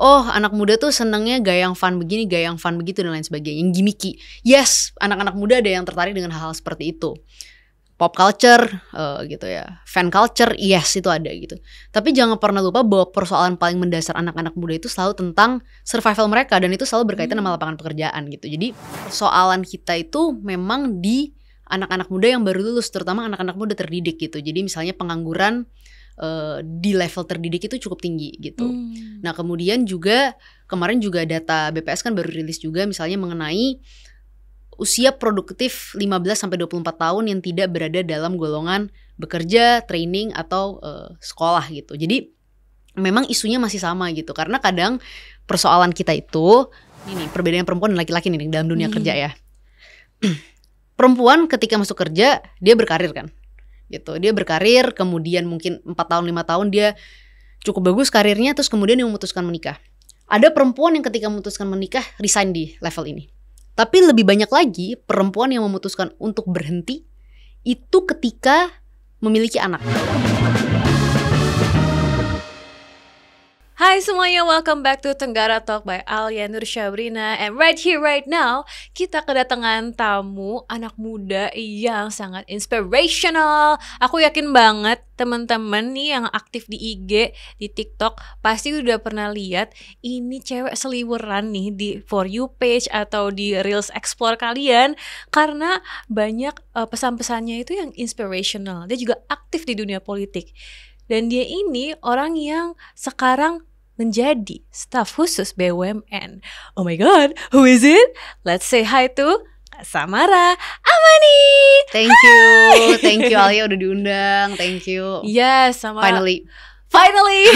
Oh, anak muda tuh senengnya gaya yang fun begini, gaya yang fun begitu, dan lain sebagainya, yang gimmicky. Yes, anak-anak muda ada yang tertarik dengan hal-hal seperti itu. Pop culture, gitu ya, fan culture, yes itu ada gitu. Tapi jangan pernah lupa bahwa persoalan paling mendasar anak-anak muda itu selalu tentang survival mereka, dan itu selalu berkaitan sama lapangan pekerjaan gitu. Jadi persoalan kita itu memang di anak-anak muda yang baru lulus, terutama anak-anak muda terdidik gitu. Jadi misalnya pengangguran di level terdidik itu cukup tinggi gitu. Nah kemudian juga kemarin juga data BPS kan baru rilis juga misalnya mengenai usia produktif 15-24 tahun yang tidak berada dalam golongan bekerja, training, atau sekolah gitu. Jadi memang isunya masih sama gitu. Karena kadang persoalan kita itu, ini perbedaan perempuan dan laki-laki nih dalam dunia kerja ya. Perempuan ketika masuk kerja, dia berkarir kan gitu. Dia berkarir, kemudian mungkin 4 tahun 5 tahun dia cukup bagus karirnya, terus kemudian dia memutuskan menikah. Ada perempuan yang ketika memutuskan menikah resign di level ini. Tapi lebih banyak lagi perempuan yang memutuskan untuk berhenti itu ketika memiliki anak. Hai semuanya, welcome back to Tenggara Talk by Alia Nur Syabrina. And right here, right now, kita kedatangan tamu anak muda yang sangat inspirational. Aku yakin banget teman-teman nih yang aktif di IG, di TikTok pasti udah pernah lihat ini cewek seliweran nih di For You page atau di Reels Explore kalian, karena banyak pesan-pesannya itu yang inspirational. Dia juga aktif di dunia politik. Dan dia ini orang yang sekarang menjadi staf khusus BUMN. Oh my god, who is it? Let's say hi to Samara Amani. Thank you Alia udah diundang, thank you. Yes, Samara. Finally.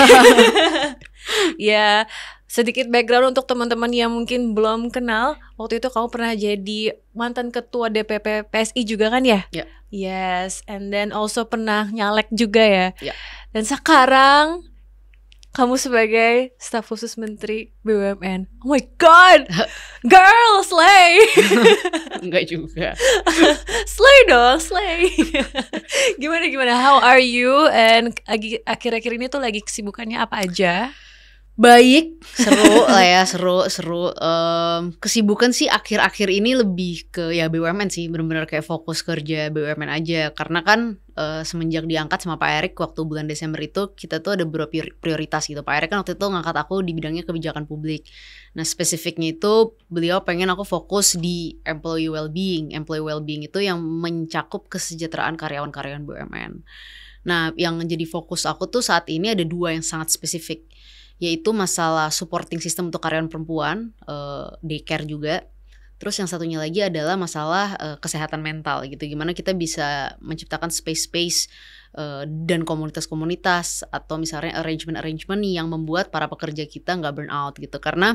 Ya, sedikit background untuk teman-teman yang mungkin belum kenal. Waktu itu kamu pernah jadi mantan ketua DPP PSI juga kan ya? Ya. Yes, and then also pernah nyalek juga ya? Ya. Dan sekarang kamu sebagai staf khusus Menteri BUMN. Oh my god, girl, slay. Enggak juga. Slay dong, slay. Gimana? How are you? And akhir-akhir ini tuh lagi kesibukannya apa aja? Baik, seru lah ya, seru. Kesibukan sih akhir-akhir ini lebih ke ya BUMN sih, benar-benar kayak fokus kerja BUMN aja. Karena kan semenjak diangkat sama Pak Erik waktu bulan Desember itu, kita tuh ada beberapa prioritas gitu. Pak Erik kan waktu itu ngangkat aku di bidangnya kebijakan publik. Nah spesifiknya itu beliau pengen aku fokus di employee well-being. Employee well-being itu yang mencakup kesejahteraan karyawan-karyawan BUMN. Nah yang jadi fokus aku tuh saat ini ada dua yang sangat spesifik, yaitu masalah supporting system untuk karyawan perempuan, daycare juga. Terus yang satunya lagi adalah masalah kesehatan mental gitu. Gimana kita bisa menciptakan space-space dan komunitas-komunitas atau misalnya arrangement-arrangement yang membuat para pekerja kita nggak burn out gitu. Karena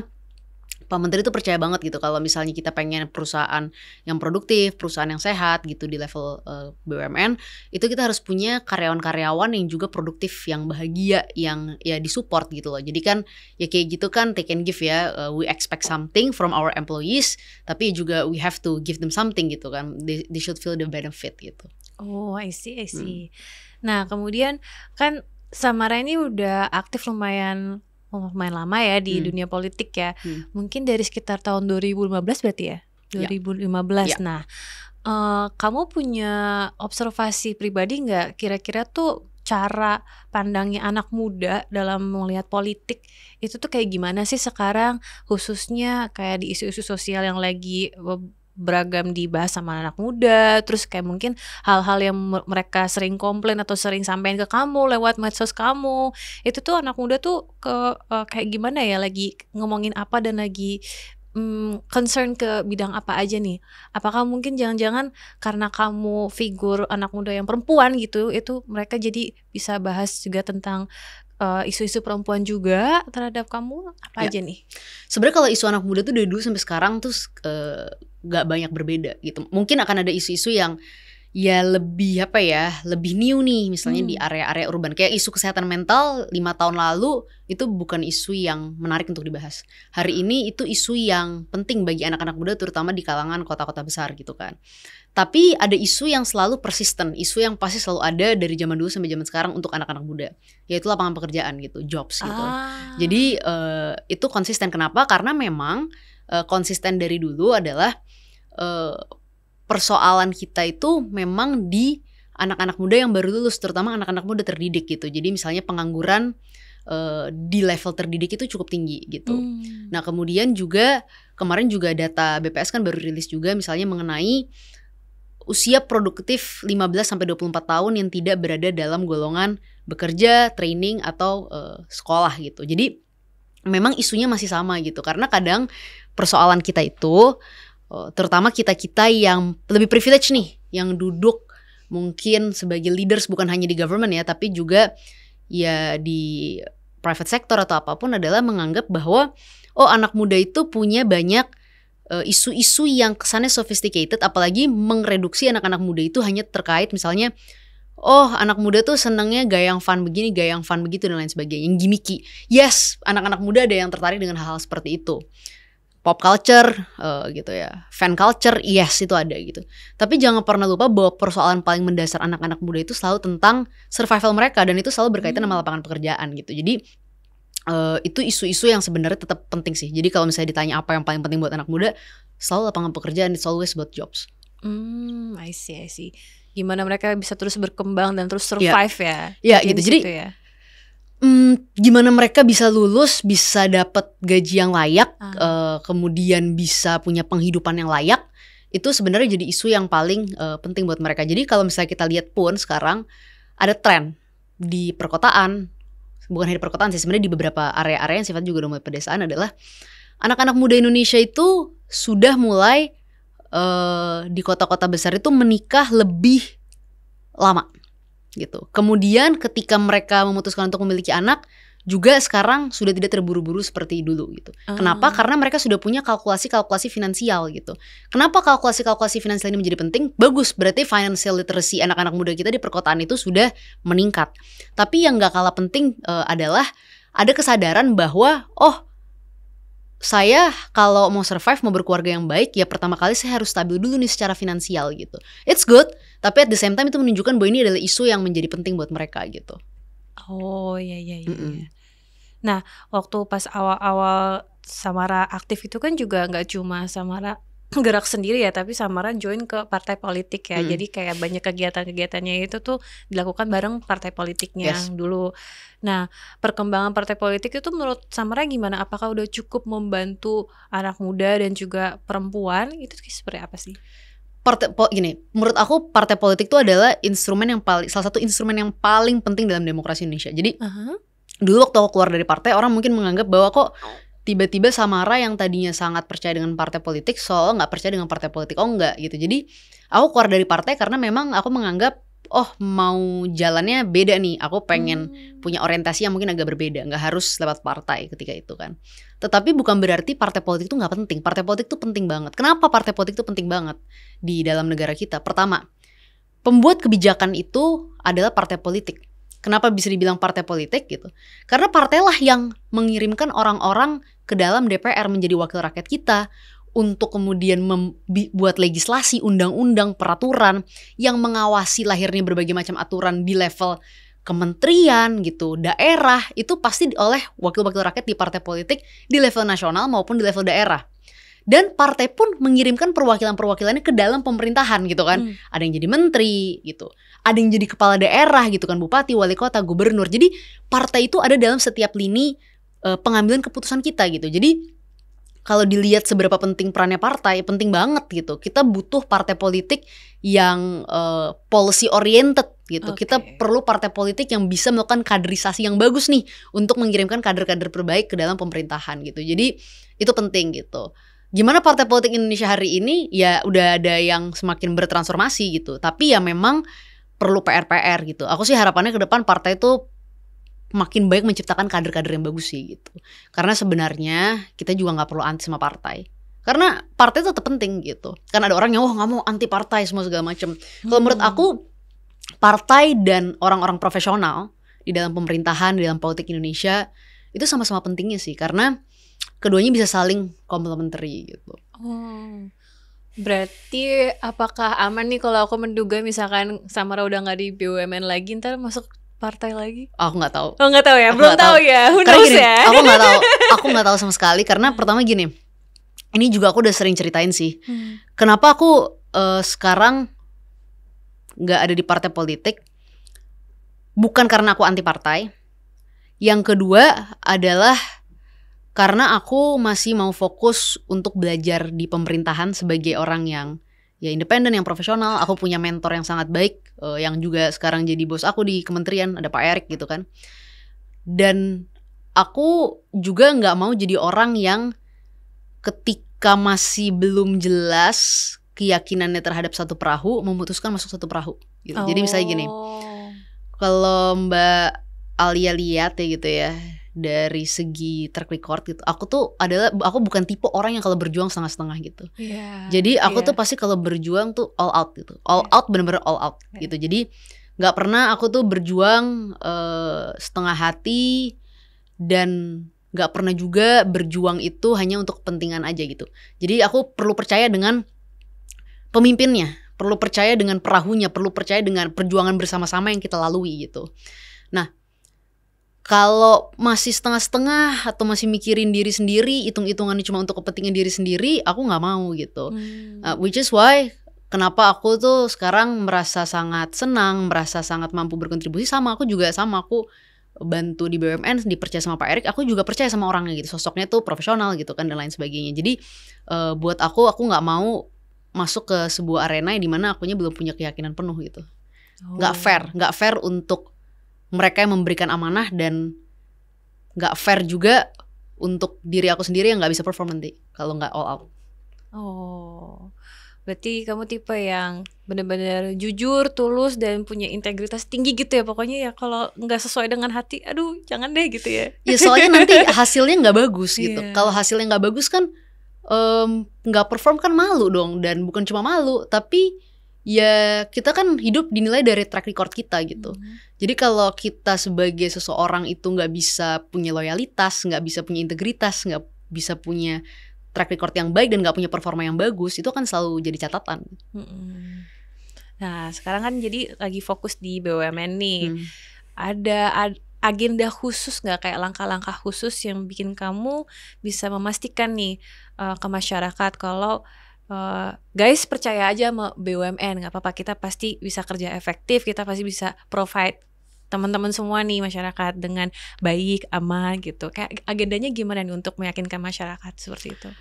Pak Menteri itu percaya banget gitu kalau misalnya kita pengen perusahaan yang produktif, perusahaan yang sehat gitu di level BUMN, itu kita harus punya karyawan-karyawan yang juga produktif, yang bahagia, yang ya disupport gitu loh. Jadi kan ya kayak gitu kan take and give ya, we expect something from our employees, tapi juga we have to give them something gitu kan, they should feel the benefit gitu. Oh, I see. Nah kemudian kan Samara ini udah aktif lumayan lama ya di dunia politik ya. Mungkin dari sekitar tahun 2015 berarti ya? 2015. Ya. Nah, kamu punya observasi pribadi nggak kira-kira tuh cara pandangnya anak muda dalam melihat politik itu tuh kayak gimana sih sekarang, khususnya kayak di isu-isu sosial yang lagi beragam dibahas sama anak muda, terus kayak mungkin hal-hal yang mereka sering komplain atau sering sampaikan ke kamu lewat medsos kamu, itu tuh anak muda tuh kayak gimana ya, lagi ngomongin apa dan lagi concern ke bidang apa aja nih? Apakah mungkin jangan-jangan karena kamu figur anak muda yang perempuan gitu, itu mereka jadi bisa bahas juga tentang isu-isu perempuan juga terhadap kamu apa aja nih? Sebenarnya kalau isu anak muda tuh dari dulu sampai sekarang tuh gak banyak berbeda gitu. Mungkin akan ada isu-isu yang ya lebih apa ya, lebih new nih misalnya di area-area urban. Kayak isu kesehatan mental 5 tahun lalu itu bukan isu yang menarik untuk dibahas. Hari ini itu isu yang penting bagi anak-anak muda terutama di kalangan kota-kota besar gitu kan. Tapi ada isu yang selalu persisten, isu yang pasti selalu ada dari zaman dulu sampai zaman sekarang untuk anak-anak muda, yaitu lapangan pekerjaan gitu, jobs gitu. Jadi itu konsisten. Kenapa? Karena memang konsisten dari dulu adalah persoalan kita itu memang di anak-anak muda yang baru lulus, terutama anak-anak muda terdidik gitu. Jadi misalnya pengangguran di level terdidik itu cukup tinggi gitu. Nah kemudian juga kemarin juga data BPS kan baru rilis juga misalnya mengenai usia produktif 15-24 tahun yang tidak berada dalam golongan bekerja, training, atau sekolah gitu. Jadi memang isunya masih sama gitu. Karena kadang persoalan kita itu terutama kita-kita yang lebih privilege nih, yang duduk mungkin sebagai leaders bukan hanya di government ya, tapi juga ya di private sector atau apapun, adalah menganggap bahwa anak muda itu punya banyak isu-isu yang kesannya sophisticated, apalagi mereduksi anak-anak muda itu hanya terkait misalnya anak muda tuh senangnya gaya yang fun begini, gaya yang fun begitu dan lain sebagainya, yang gimmicky. Yes, anak-anak muda ada yang tertarik dengan hal-hal seperti itu. Pop culture gitu ya, fan culture, yes itu ada gitu. Tapi jangan pernah lupa bahwa persoalan paling mendasar anak-anak muda itu selalu tentang survival mereka, dan itu selalu berkaitan sama lapangan pekerjaan gitu. Jadi itu isu-isu yang sebenarnya tetap penting sih. Jadi kalau misalnya ditanya apa yang paling penting buat anak muda, selalu lapangan pekerjaan, it's always about jobs. I see. Gimana mereka bisa terus berkembang dan terus survive ya gitu. Jadi ya. Gimana mereka bisa lulus, bisa dapat gaji yang layak, kemudian bisa punya penghidupan yang layak, itu sebenarnya jadi isu yang paling penting buat mereka. Jadi kalau misalnya kita lihat pun sekarang ada tren di perkotaan, bukan hanya di perkotaan sih, sebenarnya di beberapa area-area yang sifatnya juga udah mulai pedesaan, adalah anak-anak muda Indonesia itu sudah mulai di kota-kota besar itu menikah lebih lama gitu. Kemudian ketika mereka memutuskan untuk memiliki anak, juga sekarang sudah tidak terburu-buru seperti dulu gitu. Kenapa? Karena mereka sudah punya kalkulasi-kalkulasi finansial gitu. Kenapa kalkulasi-kalkulasi finansial ini menjadi penting? Bagus, berarti financial literacy anak-anak muda kita di perkotaan itu sudah meningkat. Tapi yang gak kalah penting adalah ada kesadaran bahwa saya kalau mau survive, mau berkeluarga yang baik, ya pertama kali saya harus stabil dulu nih secara finansial gitu. It's good, tapi at the same time itu menunjukkan bahwa ini adalah isu yang menjadi penting buat mereka gitu. Iya. Nah, waktu pas awal-awal Samara aktif itu kan juga nggak cuma Samara gerak sendiri ya, tapi Samara join ke partai politik ya. Jadi kayak banyak kegiatan-kegiatannya itu tuh dilakukan bareng partai politiknya dulu. Nah, perkembangan partai politik itu menurut Samara gimana? Apakah udah cukup membantu anak muda dan juga perempuan? Itu seperti apa sih? Menurut aku partai politik itu adalah salah satu instrumen yang paling penting dalam demokrasi Indonesia. Jadi dulu waktu aku keluar dari partai, orang mungkin menganggap bahwa kok tiba-tiba Samara yang tadinya sangat percaya dengan partai politik soalnya nggak percaya dengan partai politik. Enggak gitu. Jadi aku keluar dari partai karena memang aku menganggap mau jalannya beda nih. Aku pengen punya orientasi yang mungkin agak berbeda. Nggak harus lewat partai ketika itu kan. Tetapi bukan berarti partai politik itu nggak penting. Partai politik itu penting banget. Kenapa partai politik itu penting banget di dalam negara kita? Pertama, pembuat kebijakan itu adalah partai politik. Kenapa bisa dibilang partai politik gitu? Karena partailah yang mengirimkan orang-orang ke dalam DPR menjadi wakil rakyat kita untuk kemudian membuat legislasi, undang-undang, peraturan yang mengawasi lahirnya berbagai macam aturan di level kementerian gitu, daerah, itu pasti oleh wakil-wakil rakyat di partai politik di level nasional maupun di level daerah. Dan partai pun mengirimkan perwakilan-perwakilannya ke dalam pemerintahan gitu kan. Ada yang jadi menteri gitu, ada yang jadi kepala daerah gitu kan, bupati, wali kota, gubernur. Jadi partai itu ada dalam setiap lini pengambilan keputusan kita gitu. Jadi kalau dilihat seberapa penting perannya partai, penting banget gitu. Kita butuh partai politik yang policy oriented gitu. Kita perlu partai politik yang bisa melakukan kaderisasi yang bagus nih untuk mengirimkan kader-kader terbaik ke dalam pemerintahan gitu. Jadi itu penting gitu. Gimana partai politik Indonesia hari ini? Ya udah ada yang semakin bertransformasi gitu. Tapi ya memang perlu PR gitu. Aku sih harapannya ke depan partai itu makin baik menciptakan kader-kader yang bagus sih gitu. Karena sebenarnya kita juga nggak perlu anti sama partai. Karena partai itu tetap penting gitu. Kan ada orang yang nggak mau anti partai semua segala macam. Kalau menurut aku partai dan orang-orang profesional di dalam pemerintahan, di dalam politik Indonesia itu sama-sama pentingnya sih, karena keduanya bisa saling complementary gitu. Berarti apakah aman nih kalau aku menduga misalkan Samara udah nggak di BUMN lagi, ntar masuk partai lagi? Aku nggak tahu. Oh, nggak tahu ya, belum tahu ya. Who knows ya? Aku nggak tahu. Aku nggak tahu sama sekali karena pertama gini, ini juga aku udah sering ceritain sih. Kenapa aku sekarang nggak ada di partai politik? Bukan karena aku anti partai. Yang kedua adalah karena aku masih mau fokus untuk belajar di pemerintahan sebagai orang yang ya independen, yang profesional. Aku punya mentor yang sangat baik, yang juga sekarang jadi bos aku di kementerian, ada Pak Erik gitu kan. Dan aku juga nggak mau jadi orang yang ketika masih belum jelas keyakinannya terhadap satu perahu memutuskan masuk satu perahu gitu. Jadi misalnya gini, kalau Mbak Alia lihat ya gitu ya, dari segi track record gitu, aku bukan tipe orang yang kalau berjuang setengah-setengah gitu. Jadi aku tuh pasti kalau berjuang tuh all out gitu, all out, bener-bener all out gitu. Jadi nggak pernah aku tuh berjuang setengah hati, dan nggak pernah juga berjuang itu hanya untuk kepentingan aja gitu. Jadi aku perlu percaya dengan pemimpinnya, perlu percaya dengan perahunya, perlu percaya dengan perjuangan bersama-sama yang kita lalui gitu. Nah, kalau masih setengah-setengah atau masih mikirin diri sendiri, hitung-hitungannya cuma untuk kepentingan diri sendiri, aku nggak mau gitu. Which is why kenapa aku tuh sekarang merasa sangat senang, merasa sangat mampu berkontribusi. Aku bantu di BUMN, dipercaya sama Pak Erik. Aku juga percaya sama orangnya gitu, sosoknya tuh profesional gitu kan, dan lain sebagainya. Jadi buat aku nggak mau masuk ke sebuah arena di mana akunya belum punya keyakinan penuh gitu. Nggak fair untuk mereka yang memberikan amanah, dan nggak fair juga untuk diri aku sendiri yang nggak bisa perform nanti kalau nggak all out. Berarti kamu tipe yang benar-benar jujur, tulus, dan punya integritas tinggi gitu ya. Pokoknya ya kalau nggak sesuai dengan hati, aduh jangan deh gitu ya. Ya soalnya nanti hasilnya nggak bagus gitu. Kalau hasilnya nggak bagus kan nggak perform kan malu dong. Dan bukan cuma malu, tapi ya kita kan hidup dinilai dari track record kita gitu. Jadi kalau kita sebagai seseorang itu nggak bisa punya loyalitas, nggak bisa punya integritas, nggak bisa punya track record yang baik, dan nggak punya performa yang bagus, itu kan selalu jadi catatan. Nah sekarang kan jadi lagi fokus di BUMN nih. Ada agenda khusus nggak, kayak langkah-langkah khusus yang bikin kamu bisa memastikan nih ke masyarakat kalau guys percaya aja sama BUMN, nggak apa-apa, kita pasti bisa kerja efektif, kita pasti bisa provide teman-teman semua nih masyarakat dengan baik, aman gitu. Kayak agendanya gimana nih untuk meyakinkan masyarakat seperti itu?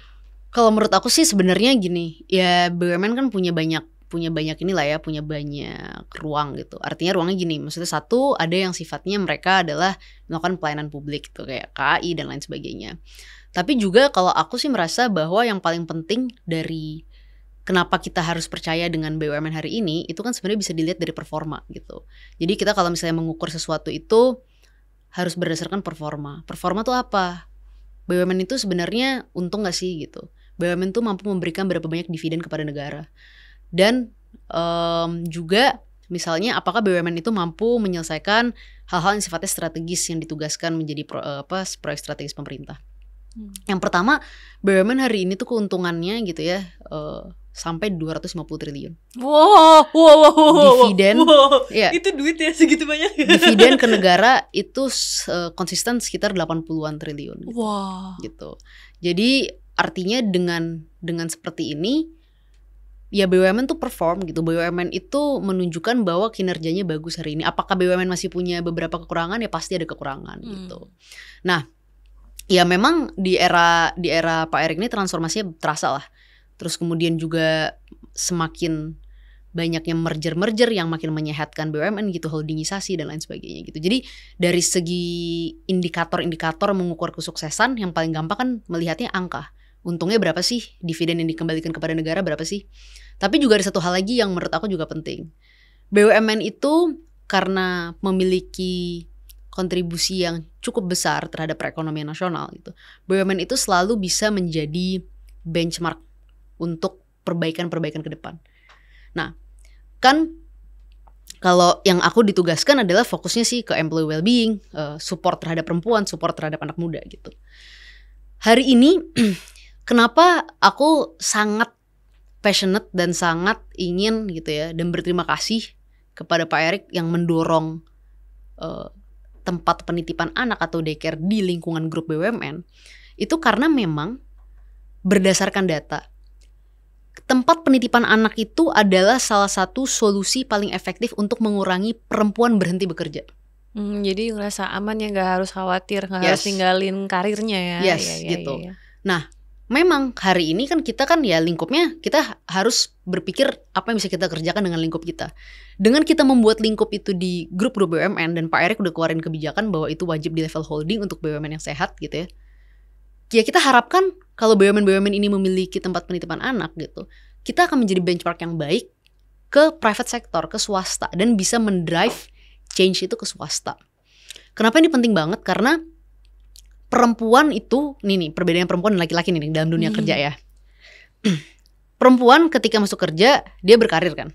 Kalau menurut aku sih sebenarnya gini, ya BUMN kan punya banyak ruang gitu. Artinya ruangnya gini, maksudnya satu, ada yang sifatnya mereka adalah melakukan pelayanan publik gitu, kayak KAI dan lain sebagainya. Tapi juga kalau aku sih merasa bahwa yang paling penting dari kenapa kita harus percaya dengan BUMN hari ini, itu kan sebenarnya bisa dilihat dari performa gitu. Jadi kita kalau misalnya mengukur sesuatu itu harus berdasarkan performa. Performa tuh apa? BUMN itu sebenarnya untung gak sih gitu. BUMN tuh mampu memberikan berapa banyak dividen kepada negara. Dan juga misalnya apakah BUMN itu mampu menyelesaikan hal-hal yang sifatnya strategis yang ditugaskan menjadi proyek strategis pemerintah. Yang pertama, BUMN hari ini tuh keuntungannya gitu ya sampai 250 triliun. Wow. Dividen, ya, itu duit ya segitu banyak. Dividen ke negara itu konsisten sekitar 80-an triliun. Gitu. Jadi artinya dengan seperti ini, ya BUMN tuh perform gitu. BUMN itu menunjukkan bahwa kinerjanya bagus hari ini. Apakah BUMN masih punya beberapa kekurangan? Ya pasti ada kekurangan gitu. Nah, ya memang di era Pak Erik ini transformasinya terasa lah. Terus kemudian juga semakin banyaknya merger yang makin menyehatkan BUMN gitu, holdingisasi dan lain sebagainya gitu. Jadi dari segi indikator-indikator mengukur kesuksesan, yang paling gampang kan melihatnya angka. Untungnya berapa sih, dividen yang dikembalikan kepada negara berapa sih. Tapi juga ada satu hal lagi yang menurut aku juga penting. BUMN itu karena memiliki kontribusi yang cukup besar terhadap perekonomian nasional gitu. BUMN itu selalu bisa menjadi benchmark untuk perbaikan-perbaikan ke depan. Nah, kan kalau yang aku ditugaskan adalah fokusnya sih ke employee well-being, support terhadap perempuan, support terhadap anak muda gitu. Hari ini kenapa aku sangat passionate dan sangat ingin gitu ya, dan berterima kasih kepada Pak Erik yang mendorong tempat penitipan anak atau daycare di lingkungan grup BUMN, itu karena memang berdasarkan data, tempat penitipan anak itu adalah salah satu solusi paling efektif untuk mengurangi perempuan berhenti bekerja. Jadi ngerasa aman ya, nggak harus khawatir, nggak harus tinggalin karirnya ya. Gitu. Nah, memang hari ini kan kita kan ya lingkupnya kita harus berpikir apa yang bisa kita kerjakan dengan lingkup kita. Dengan kita membuat lingkup itu di grup-grup BUMN, dan Pak Erik udah keluarin kebijakan bahwa itu wajib di level holding untuk BUMN yang sehat gitu ya. Ya kita harapkan kalau BUMN-BUMN ini memiliki tempat penitipan anak gitu, kita akan menjadi benchmark yang baik ke private sector, ke swasta, dan bisa mendrive change itu ke swasta. Kenapa ini penting banget? Karena perempuan itu, nih perbedaan perempuan dan laki-laki nih dalam dunia kerja ya. Perempuan ketika masuk kerja, dia berkarir kan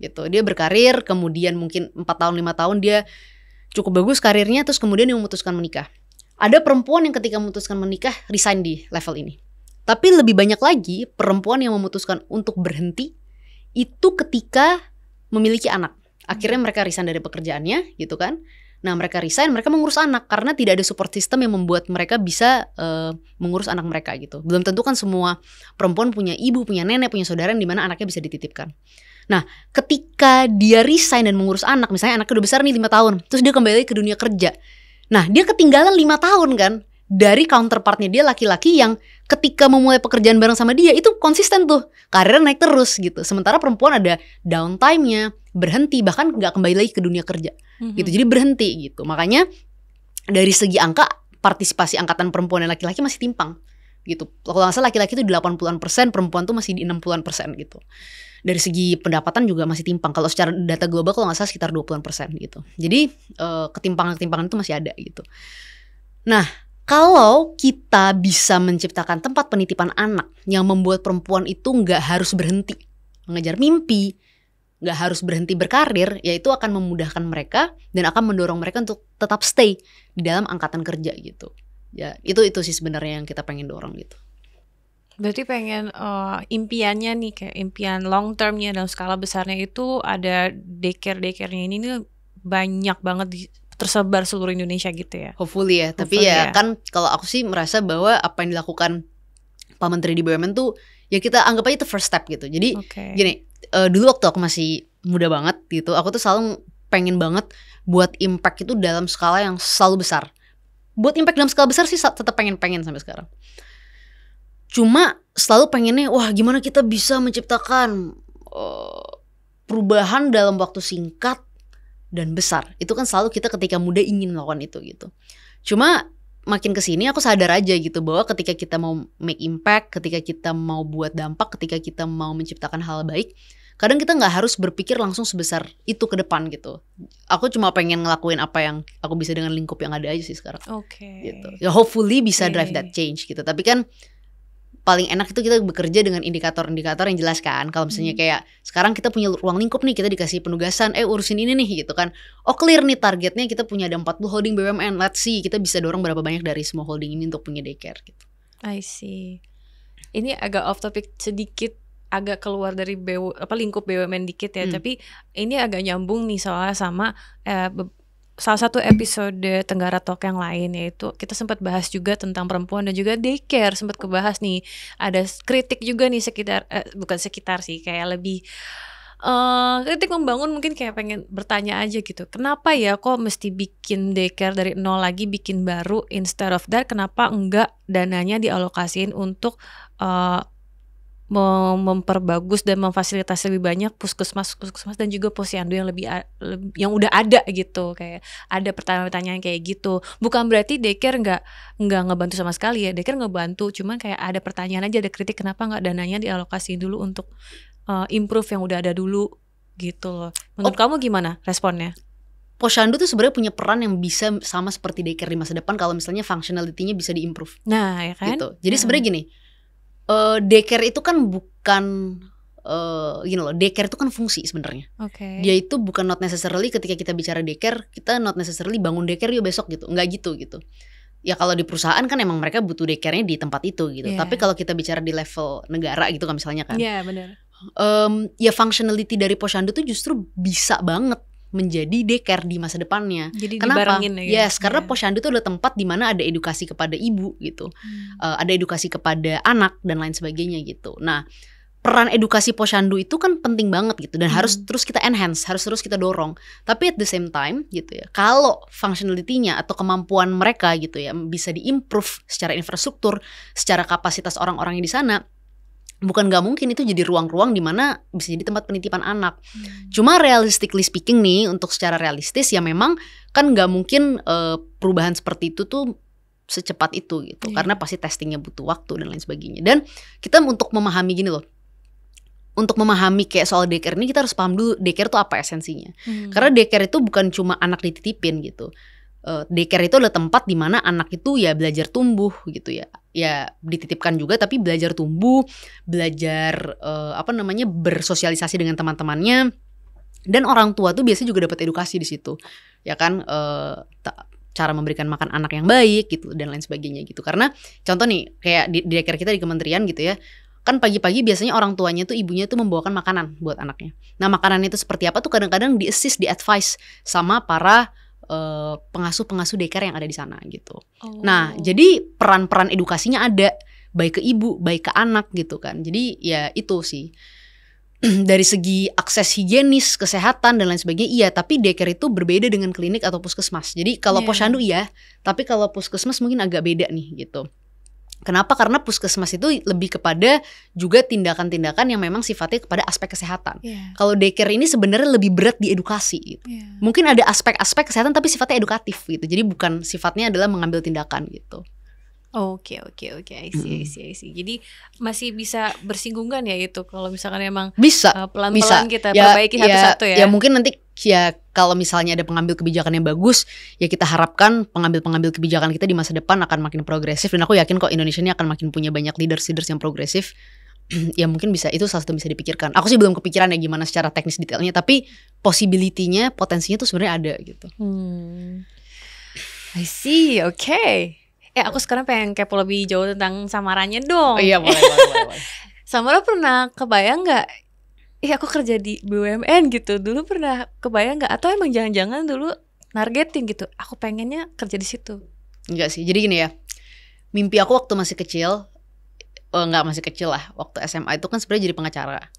gitu. Dia berkarir, kemudian mungkin 4 tahun 5 tahun dia cukup bagus karirnya, terus kemudian dia memutuskan menikah. Ada perempuan yang ketika memutuskan menikah resign di level ini. Tapi lebih banyak lagi perempuan yang memutuskan untuk berhenti itu ketika memiliki anak. Akhirnya mereka resign dari pekerjaannya gitu kan. Nah mereka resign, mereka mengurus anak karena tidak ada support system yang membuat mereka bisa mengurus anak mereka gitu. Belum tentu kan semua perempuan punya ibu, punya nenek, punya saudara yang dimana anaknya bisa dititipkan. Nah ketika dia resign dan mengurus anak, misalnya anaknya udah besar nih 5 tahun, terus dia kembali ke dunia kerja. Nah dia ketinggalan 5 tahun kan dari counterpartnya dia laki-laki yang ketika memulai pekerjaan bareng sama dia itu konsisten tuh, karirnya naik terus gitu. Sementara perempuan ada downtime-nya, berhenti, bahkan gak kembali lagi ke dunia kerja gitu. Jadi berhenti gitu. Makanya dari segi angka, partisipasi angkatan perempuan dan laki-laki masih timpang gitu. Kalau gak salah laki-laki itu 80-an%, perempuan tuh masih di 60-an% gitu. Dari segi pendapatan juga masih timpang. Kalau secara data global kalau gak salah sekitar 20-an% gitu. Jadi ketimpangan-ketimpangan itu masih ada gitu. Nah kalau kita bisa menciptakan tempat penitipan anak yang membuat perempuan itu gak harus berhenti mengejar mimpi, gak harus berhenti berkarir, ya itu akan memudahkan mereka dan akan mendorong mereka untuk tetap stay di dalam angkatan kerja gitu. Ya itu sih sebenarnya yang kita pengen dorong gitu. Berarti pengen impiannya nih, kayak impian long termnya dalam skala besarnya itu ada daycare-nya ini nih banyak banget tersebar seluruh Indonesia gitu ya. Hopefully ya. Tapi ya kan kalau aku sih merasa bahwa apa yang dilakukan Pak Menteri di BUMN tuh ya kita anggap aja itu first step gitu. Jadi gini, dulu waktu aku masih muda banget gitu, aku tuh selalu pengen banget buat impact itu dalam skala yang selalu besar. Buat impact dalam skala besar sih tetap pengen sampai sekarang. Cuma selalu pengennya, wah gimana kita bisa menciptakan perubahan dalam waktu singkat dan besar. Itu kan selalu kita ketika muda ingin melakukan itu gitu. Cuma makin kesini aku sadar aja gitu bahwa ketika kita mau make impact, ketika kita mau buat dampak, ketika kita mau menciptakan hal baik, kadang kita gak harus berpikir langsung sebesar itu ke depan gitu. Aku cuma pengen ngelakuin apa yang aku bisa dengan lingkup yang ada aja sih sekarang. Gitu. Ya hopefully bisa drive that change gitu. Tapi kan paling enak itu kita bekerja dengan indikator-indikator yang jelas kan. Kalau misalnya kayak sekarang kita punya ruang lingkup nih, kita dikasih penugasan, urusin ini nih gitu kan. Oh clear nih targetnya, kita punya ada 40 holding BUMN. Let's see kita bisa dorong berapa banyak dari semua holding ini untuk punya daycare gitu. I see. Ini agak off topic sedikit, agak keluar dari lingkup BUMN dikit ya. Tapi ini agak nyambung nih soalnya sama salah satu episode Tenggara Talk yang lain, yaitu kita sempat bahas juga tentang perempuan dan juga daycare, sempat kebahas nih, ada kritik juga nih bukan sekitar sih, kayak lebih kritik membangun, mungkin kayak pengen bertanya aja gitu, kenapa ya kok mesti bikin daycare dari nol lagi, bikin baru, instead of that kenapa enggak dananya dialokasiin untuk memperbagus dan memfasilitasi lebih banyak puskesmas dan juga posyandu yang yang udah ada gitu. Kayak ada pertanyaan-pertanyaan kayak gitu. Bukan berarti daycare nggak ngebantu sama sekali ya, daycare ngebantu, cuman kayak ada pertanyaan aja, ada kritik kenapa nggak dananya dialokasiin dulu untuk improve yang udah ada dulu gitu loh. Menurut kamu gimana responnya? Posyandu tuh sebenarnya punya peran yang bisa sama seperti daycare di masa depan kalau misalnya functionality-nya bisa diimprove. Nah ya kan, gitu. Jadi sebenarnya gini, daycare itu kan bukan gini loh, daycare itu kan fungsi sebenarnya. Dia itu bukan not necessarily ketika kita bicara daycare, kita not necessarily bangun daycare yuk besok gitu. Enggak gitu. Ya kalau di perusahaan kan emang mereka butuh daycare-nya di tempat itu gitu. Tapi kalau kita bicara di level negara gitu kan misalnya kan. Iya, benar. Ya functionality dari Posyandu tuh justru bisa banget menjadi daycare di masa depannya. Jadi kenapa? Dibarengin ya. Yes, karena Posyandu itu adalah tempat di mana ada edukasi kepada ibu gitu. Ada edukasi kepada anak dan lain sebagainya gitu. Nah, peran edukasi Posyandu itu kan penting banget gitu dan harus terus kita enhance, harus terus kita dorong. Tapi at the same time gitu ya, kalau functionality-nya atau kemampuan mereka gitu ya bisa diimprove secara infrastruktur, secara kapasitas orang-orangnya di sana, bukan nggak mungkin itu jadi ruang-ruang di mana bisa jadi tempat penitipan anak. Cuma realistically speaking nih, untuk secara realistis ya memang kan nggak mungkin perubahan seperti itu tuh secepat itu gitu, karena pasti testingnya butuh waktu dan lain sebagainya. Dan kita untuk memahami gini loh, untuk memahami kayak soal daycare ini kita harus paham dulu daycare itu apa esensinya. Karena daycare itu bukan cuma anak dititipin gitu. Daycare itu adalah tempat di mana anak itu ya belajar tumbuh gitu ya. Ya dititipkan juga tapi belajar tumbuh, belajar bersosialisasi dengan teman-temannya. Dan orang tua tuh biasanya juga dapat edukasi di situ. Ya kan cara memberikan makan anak yang baik gitu dan lain sebagainya gitu. Karena contoh nih kayak di daycare kita di kementerian gitu ya. Kan pagi-pagi biasanya orang tuanya tuh ibunya tuh membawakan makanan buat anaknya. Nah makanan itu seperti apa tuh kadang-kadang di-assist, di-advise sama para pengasuh-pengasuh daycare yang ada di sana gitu. Nah jadi peran-peran edukasinya ada, baik ke ibu, baik ke anak gitu kan. Jadi ya itu sih. Dari segi akses higienis, kesehatan dan lain sebagainya iya, tapi daycare itu berbeda dengan klinik atau puskesmas. Jadi kalau Posyandu iya, tapi kalau puskesmas mungkin agak beda nih gitu. Kenapa? Karena puskesmas itu lebih kepada juga tindakan-tindakan yang memang sifatnya kepada aspek kesehatan. Kalau daycare ini sebenarnya lebih berat di edukasi gitu. Mungkin ada aspek-aspek kesehatan tapi sifatnya edukatif gitu. Jadi bukan sifatnya adalah mengambil tindakan gitu. Oke, I see. Jadi masih bisa bersinggungan ya itu kalau misalkan emang bisa pelan-pelan kita perbaiki satu-satu ya. Ya mungkin nanti ya kalau misalnya ada pengambil kebijakan yang bagus, ya kita harapkan pengambil-pengambil kebijakan kita di masa depan akan makin progresif. Dan aku yakin kok Indonesia ini akan makin punya banyak leaders yang progresif. Ya mungkin bisa, itu salah satu bisa dipikirkan. Aku sih belum kepikiran ya gimana secara teknis detailnya, tapi possibility-nya, potensinya tuh sebenarnya ada gitu. I see, okay. Aku sekarang pengen kepo lebih jauh tentang samarannya dong. Iya boleh. Samara pernah kebayang gak aku kerja di BUMN gitu. Dulu pernah kebayang gak? Atau emang jangan-jangan dulu nargetin gitu, aku pengennya kerja di situ? Enggak sih, jadi gini ya, mimpi aku waktu masih kecil, masih kecil lah, waktu SMA itu kan sebenarnya jadi pengacara.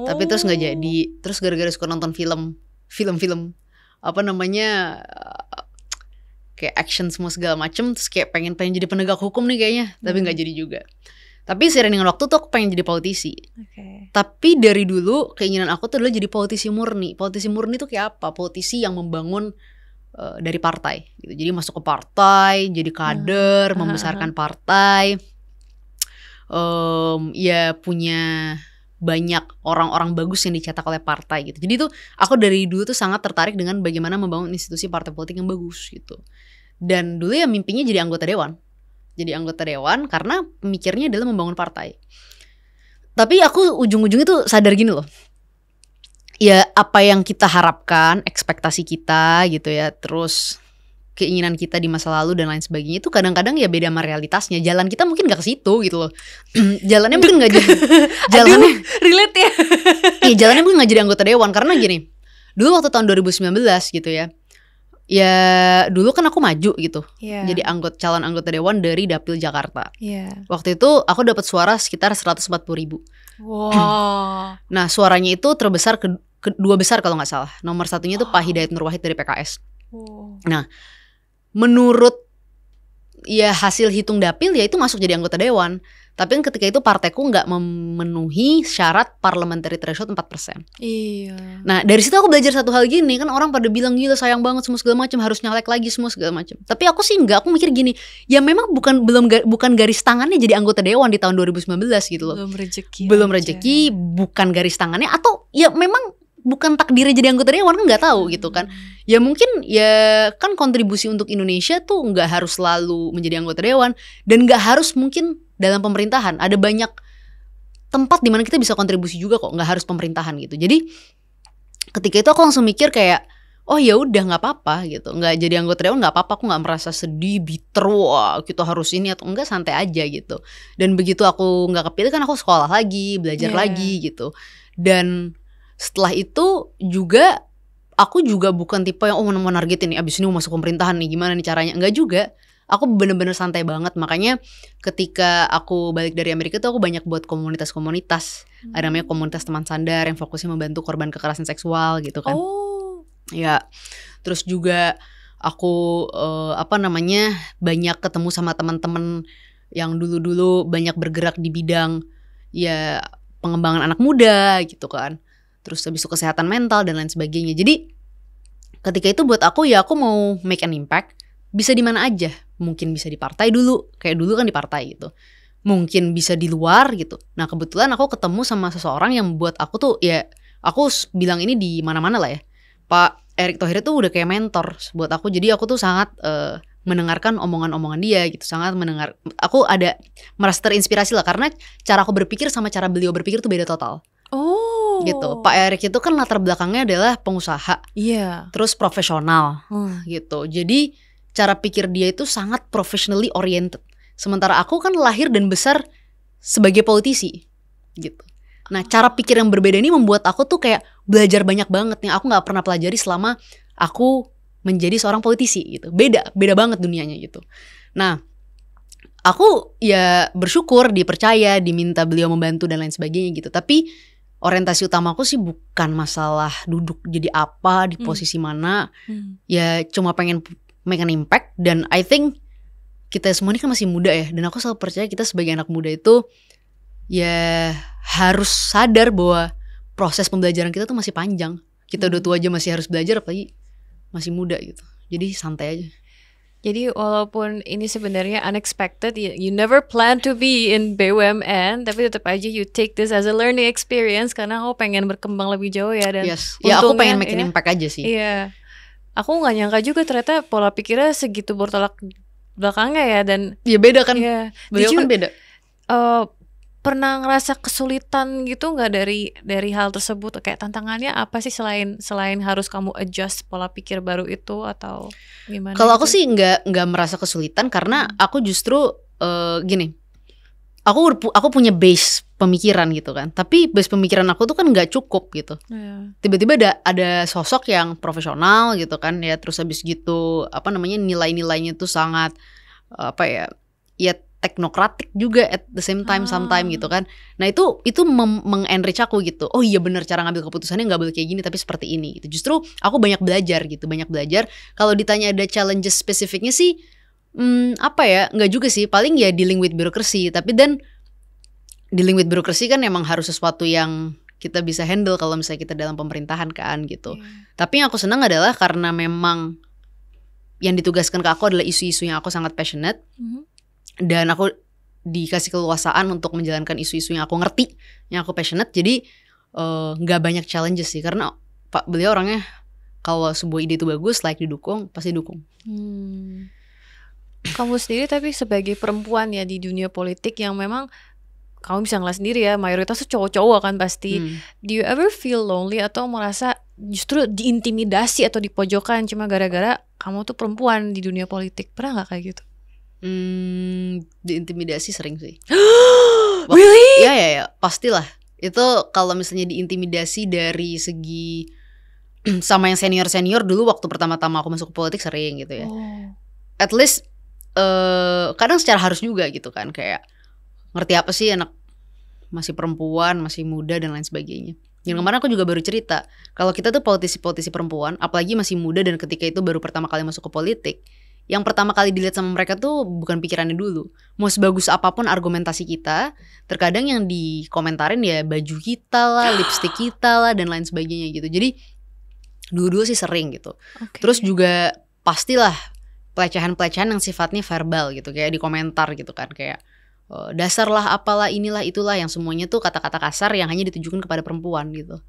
Tapi terus gak jadi. Terus gara-gara suka nonton film kayak action semua segala macem, terus kayak pengen jadi penegak hukum nih kayaknya, tapi nggak jadi juga. Tapi seiring dengan waktu tuh aku pengen jadi politisi. Tapi dari dulu keinginan aku tuh adalah jadi politisi murni. Politisi murni tuh kayak apa? Politisi yang membangun dari partai gitu. Jadi masuk ke partai, jadi kader, membesarkan partai, ya punya banyak orang-orang bagus yang dicetak oleh partai gitu. Jadi tuh aku dari dulu tuh sangat tertarik dengan bagaimana membangun institusi partai politik yang bagus gitu. Dan dulu ya mimpinya jadi anggota dewan. Jadi anggota dewan karena pemikirnya adalah membangun partai. Tapi aku ujung-ujungnya tuh sadar gini loh. Ya apa yang kita harapkan, ekspektasi kita gitu ya, terus keinginan kita di masa lalu dan lain sebagainya itu kadang-kadang ya beda sama realitasnya. Jalan kita mungkin gak ke situ gitu loh. Jalannya mungkin gak jalannya relate ya. Iya, jalannya mungkin gak jadi anggota dewan. Karena gini, dulu waktu tahun 2019 gitu ya, ya dulu kan aku maju gitu, jadi calon anggota dewan dari Dapil Jakarta. Waktu itu aku dapat suara sekitar 140.000. Nah suaranya itu terbesar kedua besar kalau gak salah. Nomor satunya itu Pak Hidayat Nur Wahid dari PKS. Nah menurut ya hasil hitung dapil ya itu masuk jadi anggota dewan. Tapi kan ketika itu partaiku gak memenuhi syarat parliamentary threshold 4%. Nah dari situ aku belajar satu hal gini. Kan orang pada bilang gila sayang banget semua segala macam, harus nyalek lagi semua segala macam. Tapi aku sih enggak, aku mikir gini, ya memang bukan garis tangannya jadi anggota dewan di tahun 2019 gitu loh. Belum rezeki, bukan garis tangannya, atau ya memang bukan takdirnya jadi anggota dewan, kan nggak tahu gitu kan. Ya mungkin ya kan kontribusi untuk Indonesia tuh nggak harus selalu menjadi anggota dewan, dan nggak harus mungkin dalam pemerintahan. Ada banyak tempat di mana kita bisa kontribusi juga kok, nggak harus pemerintahan gitu. Jadi ketika itu aku langsung mikir kayak, oh ya udah nggak apa-apa gitu, nggak jadi anggota dewan nggak apa-apa, aku nggak merasa sedih, bitter, wah kita harus ini atau enggak, santai aja gitu. Dan begitu aku nggak kepilih kan aku sekolah lagi, belajar lagi gitu. Dan setelah itu juga aku juga bukan tipe yang mau nargetin nih abis ini mau masuk pemerintahan nih gimana nih caranya, enggak juga. Aku bener-bener santai banget. Makanya ketika aku balik dari Amerika tuh aku banyak buat komunitas-komunitas. Ada namanya komunitas teman sandar yang fokusnya membantu korban kekerasan seksual gitu kan. Ya, terus juga aku banyak ketemu sama teman-teman yang dulu-dulu banyak bergerak di bidang ya pengembangan anak muda gitu kan. Terus habis itu kesehatan mental dan lain sebagainya. Jadi ketika itu buat aku ya aku mau make an impact. Bisa di mana aja. Mungkin bisa di partai dulu, kayak dulu kan di partai gitu. Mungkin bisa di luar gitu. Nah kebetulan aku ketemu sama seseorang yang buat aku tuh ya, aku bilang ini di mana-mana lah ya, Pak Erick Thohir itu udah kayak mentor buat aku. Jadi aku tuh sangat mendengarkan omongan-omongan dia gitu. Sangat mendengar. Aku ada merasa terinspirasi lah, karena cara aku berpikir sama cara beliau berpikir tuh beda total. Gitu. Pak Erick itu kan latar belakangnya adalah pengusaha, terus profesional gitu. Jadi cara pikir dia itu sangat professionally oriented. Sementara aku kan lahir dan besar sebagai politisi gitu. Nah cara pikir yang berbeda ini membuat aku tuh kayak belajar banyak banget yang aku gak pernah pelajari selama aku menjadi seorang politisi gitu. Beda banget dunianya gitu. Nah aku ya bersyukur dipercaya, diminta beliau membantu dan lain sebagainya gitu. Tapi orientasi utamaku sih bukan masalah duduk jadi apa, di posisi mana. Ya cuma pengen make an impact. Dan I think kita semua ini kan masih muda ya. Dan aku selalu percaya kita sebagai anak muda itu ya harus sadar bahwa proses pembelajaran kita tuh masih panjang. Kita udah tua aja masih harus belajar, apalagi masih muda gitu. Jadi santai aja. Jadi walaupun ini sebenarnya unexpected, you never plan to be in BUMN, tapi tetap aja you take this as a learning experience karena aku pengen berkembang lebih jauh ya. Dan ya aku pengen make an impact aja sih. Iya. Aku gak nyangka juga ternyata pola pikirnya segitu bertolak belakangnya ya. Dan ya beda kan, beliau kan beda. Pernah ngerasa kesulitan gitu gak dari hal tersebut? Kayak tantangannya apa sih selain harus kamu adjust pola pikir baru itu atau gimana? Kalau aku sih gak merasa kesulitan, karena aku justru gini, aku punya base pemikiran gitu kan. Tapi base pemikiran aku tuh kan gak cukup gitu. Tiba-tiba ada sosok yang profesional gitu kan ya. Terus habis gitu nilai-nilainya tuh sangat ya teknokratik juga at the same time sometime gitu kan. Nah itu mengenrich aku gitu. Oh iya benar, cara ngambil keputusannya gak boleh kayak gini tapi seperti ini gitu. Justru aku banyak belajar. Kalau ditanya ada challenges spesifiknya sih nggak juga sih. Paling ya dealing with birokrasi. Tapi dan dealing with birokrasi kan emang harus sesuatu yang kita bisa handle kalau misalnya kita dalam pemerintahan kan gitu. Tapi yang aku senang adalah karena memang yang ditugaskan ke aku adalah isu-isu yang aku sangat passionate. Dan aku dikasih keleluasaan untuk menjalankan isu-isu yang aku ngerti, yang aku passionate. Jadi gak banyak challenges sih. Karena Pak beliau orangnya kalau sebuah ide itu bagus, didukung, pasti dukung. Kamu sendiri tapi sebagai perempuan ya di dunia politik yang memang kamu bisa ngeliat sendiri ya, mayoritas tuh cowok-cowok kan pasti. Do you ever feel lonely atau merasa justru diintimidasi atau dipojokkan cuma gara-gara kamu tuh perempuan di dunia politik? Pernah gak kayak gitu? Diintimidasi sering sih. Really? Ya, pastilah. Itu kalau misalnya diintimidasi dari segi sama yang senior dulu waktu pertama-tama aku masuk ke politik sering gitu ya. At least kadang secara harus juga gitu kan, kayak ngerti apa sih anak masih perempuan, masih muda dan lain sebagainya. Yang kemarin aku juga baru cerita, kalau kita tuh politisi-politisi perempuan, apalagi masih muda dan ketika itu baru pertama kali masuk ke politik, yang pertama kali dilihat sama mereka tuh bukan pikirannya dulu. Mau sebagus apapun argumentasi kita, terkadang yang dikomentarin ya baju kita lah, lipstick kita lah dan lain sebagainya gitu. Jadi dulu sih sering gitu. Terus juga pastilah pelecehan-pelecehan yang sifatnya verbal gitu, kayak di komentar gitu kan, kayak dasar lah, apalah, inilah, itulah, yang semuanya tuh kata-kata kasar yang hanya ditujukan kepada perempuan gitu.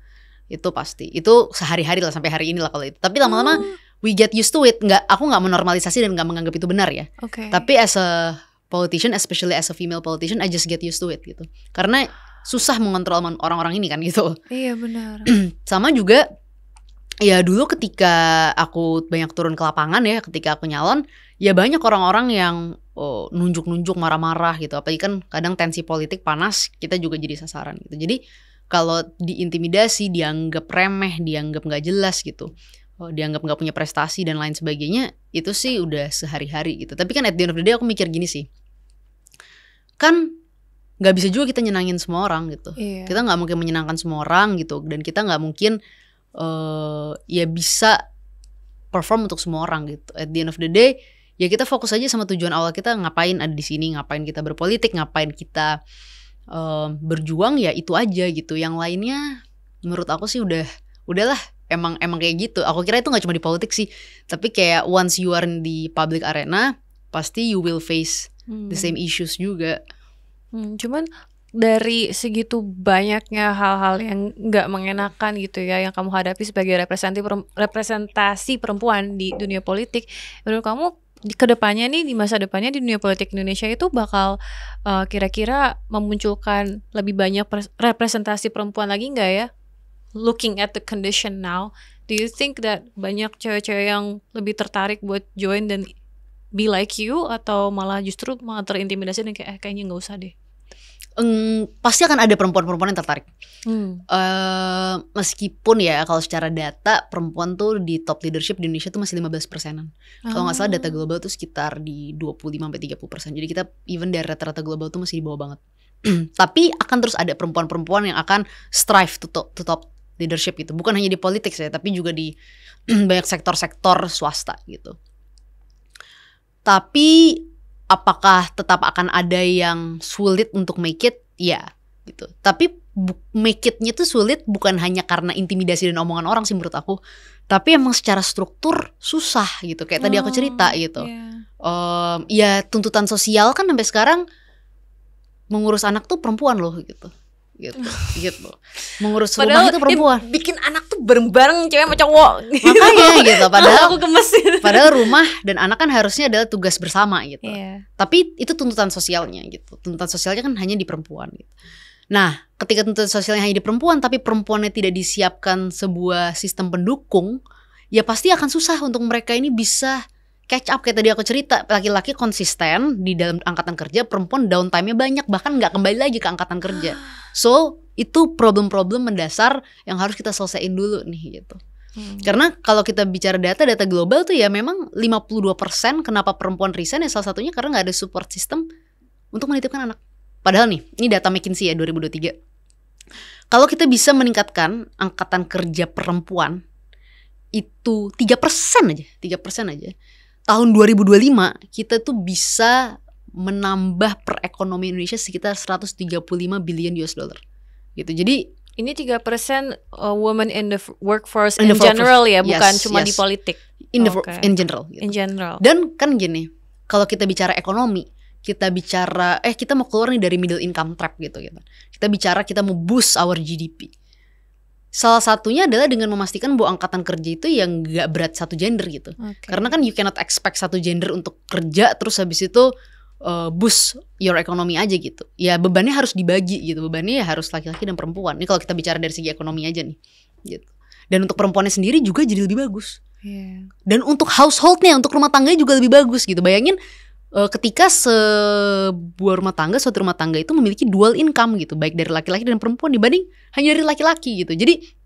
Itu pasti. Itu sehari-hari lah, sampai hari ini lah kalau itu. Tapi lama-lama we get used to it. Aku gak menormalisasi dan gak menganggap itu benar ya. Tapi as a politician, especially as a female politician, I just get used to it gitu. Karena susah mengontrol orang-orang ini kan gitu. Iya benar. Sama juga ya dulu ketika aku banyak turun ke lapangan ya, ketika aku nyalon, ya banyak orang-orang yang nunjuk-nunjuk marah-marah gitu. Apalagi kan kadang tensi politik panas, kita juga jadi sasaran gitu. Jadi kalau diintimidasi, dianggap remeh, dianggap nggak jelas gitu, dianggap nggak punya prestasi dan lain sebagainya, itu sih udah sehari-hari gitu. Tapi kan at the end of the day aku mikir gini sih, kan nggak bisa juga kita nyenangin semua orang gitu. Kita nggak mungkin menyenangkan semua orang gitu, dan kita nggak mungkin ya bisa perform untuk semua orang gitu. At the end of the day, ya kita fokus aja sama tujuan awal kita, ngapain ada di sini, ngapain kita berpolitik, ngapain kita berjuang, ya itu aja gitu. Yang lainnya menurut aku sih udahlah, emang kayak gitu. Aku kira itu nggak cuma di politik sih, tapi kayak once you are in the public arena, pasti you will face the same issues juga. Cuman dari segitu banyaknya hal-hal yang nggak mengenakan gitu ya yang kamu hadapi sebagai representasi perempuan di dunia politik, menurut kamu di kedepannya nih, di masa depannya di dunia politik Indonesia itu bakal kira-kira memunculkan lebih banyak representasi perempuan lagi nggak ya? Looking at the condition now, do you think that banyak cewek-cewek yang lebih tertarik buat join dan be like you, atau malah justru malah terintimidasi dan kayaknya nggak usah deh? Pasti akan ada perempuan-perempuan yang tertarik. Meskipun ya kalau secara data perempuan tuh di top leadership di Indonesia tuh masih 15%-an. Kalau nggak salah data global tuh sekitar di 25-30%. Jadi kita even dari rata-rata global tuh masih di bawah banget. Tapi akan terus ada perempuan-perempuan yang akan strive to top leadership gitu. Bukan hanya di politik saya, tapi juga di banyak sektor-sektor swasta gitu. Tapi apakah tetap akan ada yang sulit untuk make it? Ya gitu. Tapi make it-nya tuh sulit bukan hanya karena intimidasi dan omongan orang sih menurut aku, tapi emang secara struktur susah gitu. Kayak tadi aku cerita gitu. Ya tuntutan sosial kan sampai sekarang mengurus anak tuh perempuan loh gitu. Gitu. Mengurus rumah itu perempuan. Bikin anak tuh bareng-bareng cewek sama cowok. Makanya gitu. Padahal aku gemes. Padahal rumah dan anak kan harusnya adalah tugas bersama gitu. Tapi itu tuntutan sosialnya gitu. Tuntutan sosialnya kan hanya di perempuan gitu. Nah, ketika tuntutan sosialnya hanya di perempuan, tapi perempuannya tidak disiapkan sebuah sistem pendukung, ya pasti akan susah untuk mereka ini bisa catch up. Kayak tadi aku cerita, laki-laki konsisten di dalam angkatan kerja, perempuan downtime-nya banyak, bahkan nggak kembali lagi ke angkatan kerja. So itu problem-problem mendasar yang harus kita selesaiin dulu nih gitu. Karena kalau kita bicara data global tuh ya memang 52% kenapa perempuan resign ya salah satunya karena nggak ada support system untuk menitipkan anak. Padahal nih, ini data McKinsey ya 2023. Kalau kita bisa meningkatkan angkatan kerja perempuan itu 3% aja. Tahun 2025 kita tuh bisa menambah perekonomian Indonesia sekitar 135 billion US dollar gitu. Jadi ini 3% women in the workforce in general ya, bukan cuma di politik. In general gitu. In general. Dan kan gini, kalau kita bicara ekonomi, kita bicara kita mau keluar nih dari middle income trap gitu. Kita bicara kita mau boost our GDP. Salah satunya adalah dengan memastikan bahwa angkatan kerja itu yang gak berat satu gender gitu. Karena kan you cannot expect satu gender untuk kerja terus habis itu boost your economy aja gitu. Ya bebannya harus dibagi gitu. Bebannya ya harus laki-laki dan perempuan. Ini kalau kita bicara dari segi ekonomi aja nih gitu. Dan untuk perempuannya sendiri juga jadi lebih bagus. Dan untuk householdnya, untuk rumah tangganya juga lebih bagus gitu. Bayangin ketika sebuah rumah tangga, suatu rumah tangga itu memiliki dual income gitu, baik dari laki-laki dan perempuan dibanding hanya dari laki-laki gitu. Jadi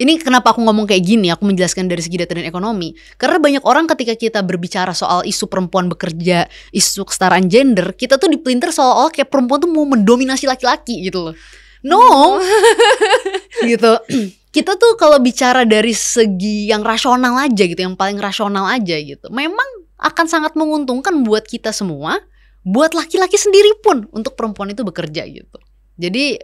ini kenapa aku ngomong kayak gini, aku menjelaskan dari segi data dan ekonomi. Karena banyak orang ketika kita berbicara soal isu perempuan bekerja, isu kesetaraan gender, kita tuh dipelintir seolah-olah kayak perempuan tuh mau mendominasi laki-laki gitu loh. No, gitu. Kita tuh kalau bicara dari segi yang rasional aja gitu, yang paling rasional aja gitu, memang akan sangat menguntungkan buat kita semua, buat laki-laki sendiri pun untuk perempuan itu bekerja gitu. Jadi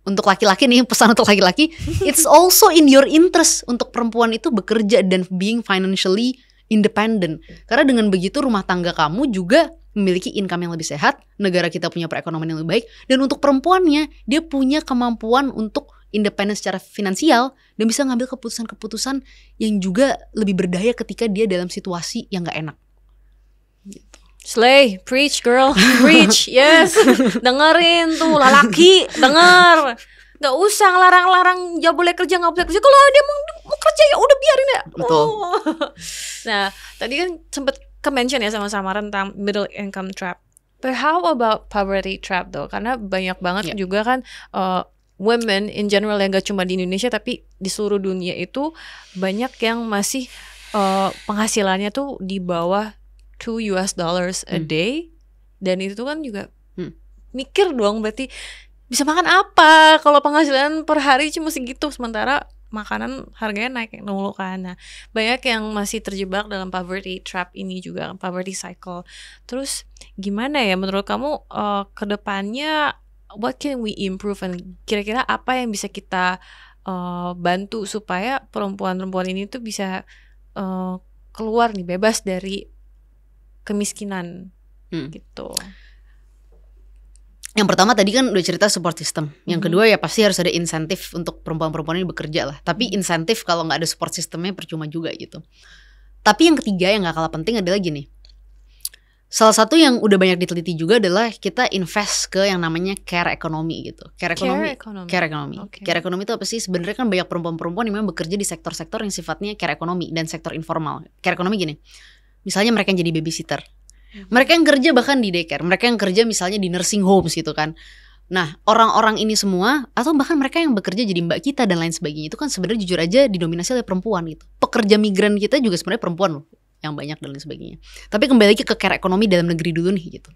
untuk laki-laki nih, pesan untuk laki-laki, it's also in your interest untuk perempuan itu bekerja dan being financially independent. Karena dengan begitu rumah tangga kamu juga memiliki income yang lebih sehat, negara kita punya perekonomian yang lebih baik, dan untuk perempuannya dia punya kemampuan untuk independen secara finansial dan bisa ngambil keputusan-keputusan yang juga lebih berdaya ketika dia dalam situasi yang gak enak gitu. Slay, preach girl, preach, yes. Dengerin tuh lalaki, denger. Gak usah ngelarang-larang gak boleh kerja. Kalau dia mau kerja ya udah biarin ya. Betul. Nah, tadi kan sempet ke-mention ya sama tentang middle income trap. But how about poverty trap though? Karena banyak banget juga kan women in general yang gak cuma di Indonesia tapi di seluruh dunia itu banyak yang masih penghasilannya tuh di bawah $2 a day. Dan itu kan juga mikir dong, berarti bisa makan apa kalau penghasilan per hari cuma segitu, sementara makanan harganya naik mulu kan. Nah, banyak yang masih terjebak dalam poverty trap ini juga, poverty cycle. Terus gimana ya menurut kamu ke depannya, what can we improve, dan kira-kira apa yang bisa kita bantu supaya perempuan-perempuan ini tuh bisa keluar nih, bebas dari kemiskinan gitu. Yang pertama tadi kan udah cerita support system. Yang kedua ya pasti harus ada insentif untuk perempuan-perempuan ini bekerja lah. Tapi insentif kalau nggak ada support systemnya percuma juga gitu. Tapi yang ketiga yang nggak kalah penting adalah gini. Salah satu yang udah banyak diteliti juga adalah kita invest ke yang namanya care economy gitu. Care economy. Okay. Care economy itu apa sih? Sebenarnya kan banyak perempuan-perempuan yang memang bekerja di sektor-sektor yang sifatnya care economy dan sektor informal. Care economy gini. Misalnya mereka yang jadi babysitter. Mereka yang kerja bahkan di daycare, mereka yang kerja misalnya di nursing homes gitu kan. Nah, orang-orang ini semua, atau bahkan mereka yang bekerja jadi mbak kita dan lain sebagainya, itu kan sebenarnya jujur aja didominasi oleh perempuan gitu. Pekerja migran kita juga sebenarnya perempuan loh, yang banyak dan lain sebagainya. Tapi kembali lagi ke care ekonomi dalam negeri dulu nih gitu.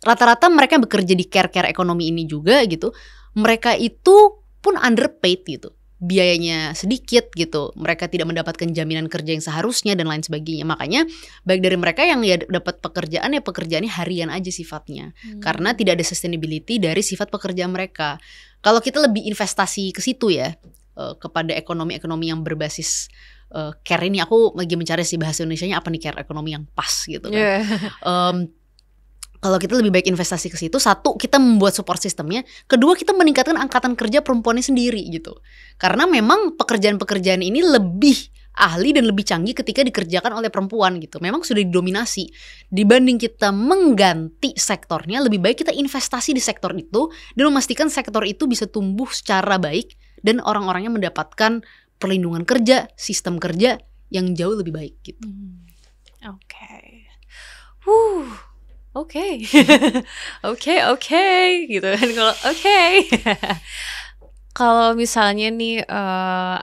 Rata-rata mereka yang bekerja di care ekonomi ini juga gitu, mereka itu pun underpaid gitu. Biayanya sedikit gitu, mereka tidak mendapatkan jaminan kerja yang seharusnya dan lain sebagainya. Makanya baik dari mereka yang ya dapat pekerjaan ya pekerjaannya harian aja sifatnya, karena tidak ada sustainability dari sifat pekerjaan mereka. Kalau kita lebih investasi ke situ ya, kepada ekonomi yang berbasis care ini, aku lagi mencari sih bahasa Indonesianya apa nih care ekonomi yang pas gitu kan. Kalau kita lebih baik investasi ke situ, satu kita membuat support sistemnya, kedua kita meningkatkan angkatan kerja perempuannya sendiri gitu. Karena memang pekerjaan-pekerjaan ini lebih ahli dan lebih canggih ketika dikerjakan oleh perempuan gitu. Memang sudah didominasi. Dibanding kita mengganti sektornya, lebih baik kita investasi di sektor itu dan memastikan sektor itu bisa tumbuh secara baik dan orang-orangnya mendapatkan perlindungan kerja, sistem kerja yang jauh lebih baik gitu. Oke, gitu kan kalau kalau misalnya nih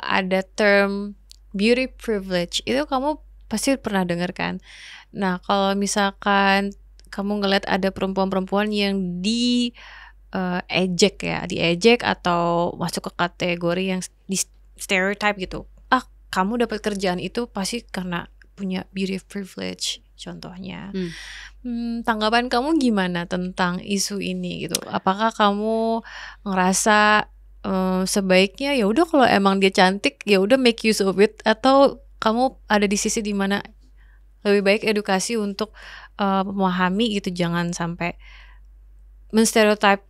ada term beauty privilege, itu kamu pasti pernah dengar kan. Nah, kalau misalkan kamu ngeliat ada perempuan-perempuan yang diejek atau masuk ke kategori yang di stereotype gitu. Kamu dapat kerjaan itu pasti karena punya beauty privilege contohnya. Tanggapan kamu gimana tentang isu ini gitu? Apakah kamu ngerasa sebaiknya ya udah kalau emang dia cantik ya udah make use of it, atau kamu ada di sisi dimana lebih baik edukasi untuk memahami gitu, jangan sampai menstereotype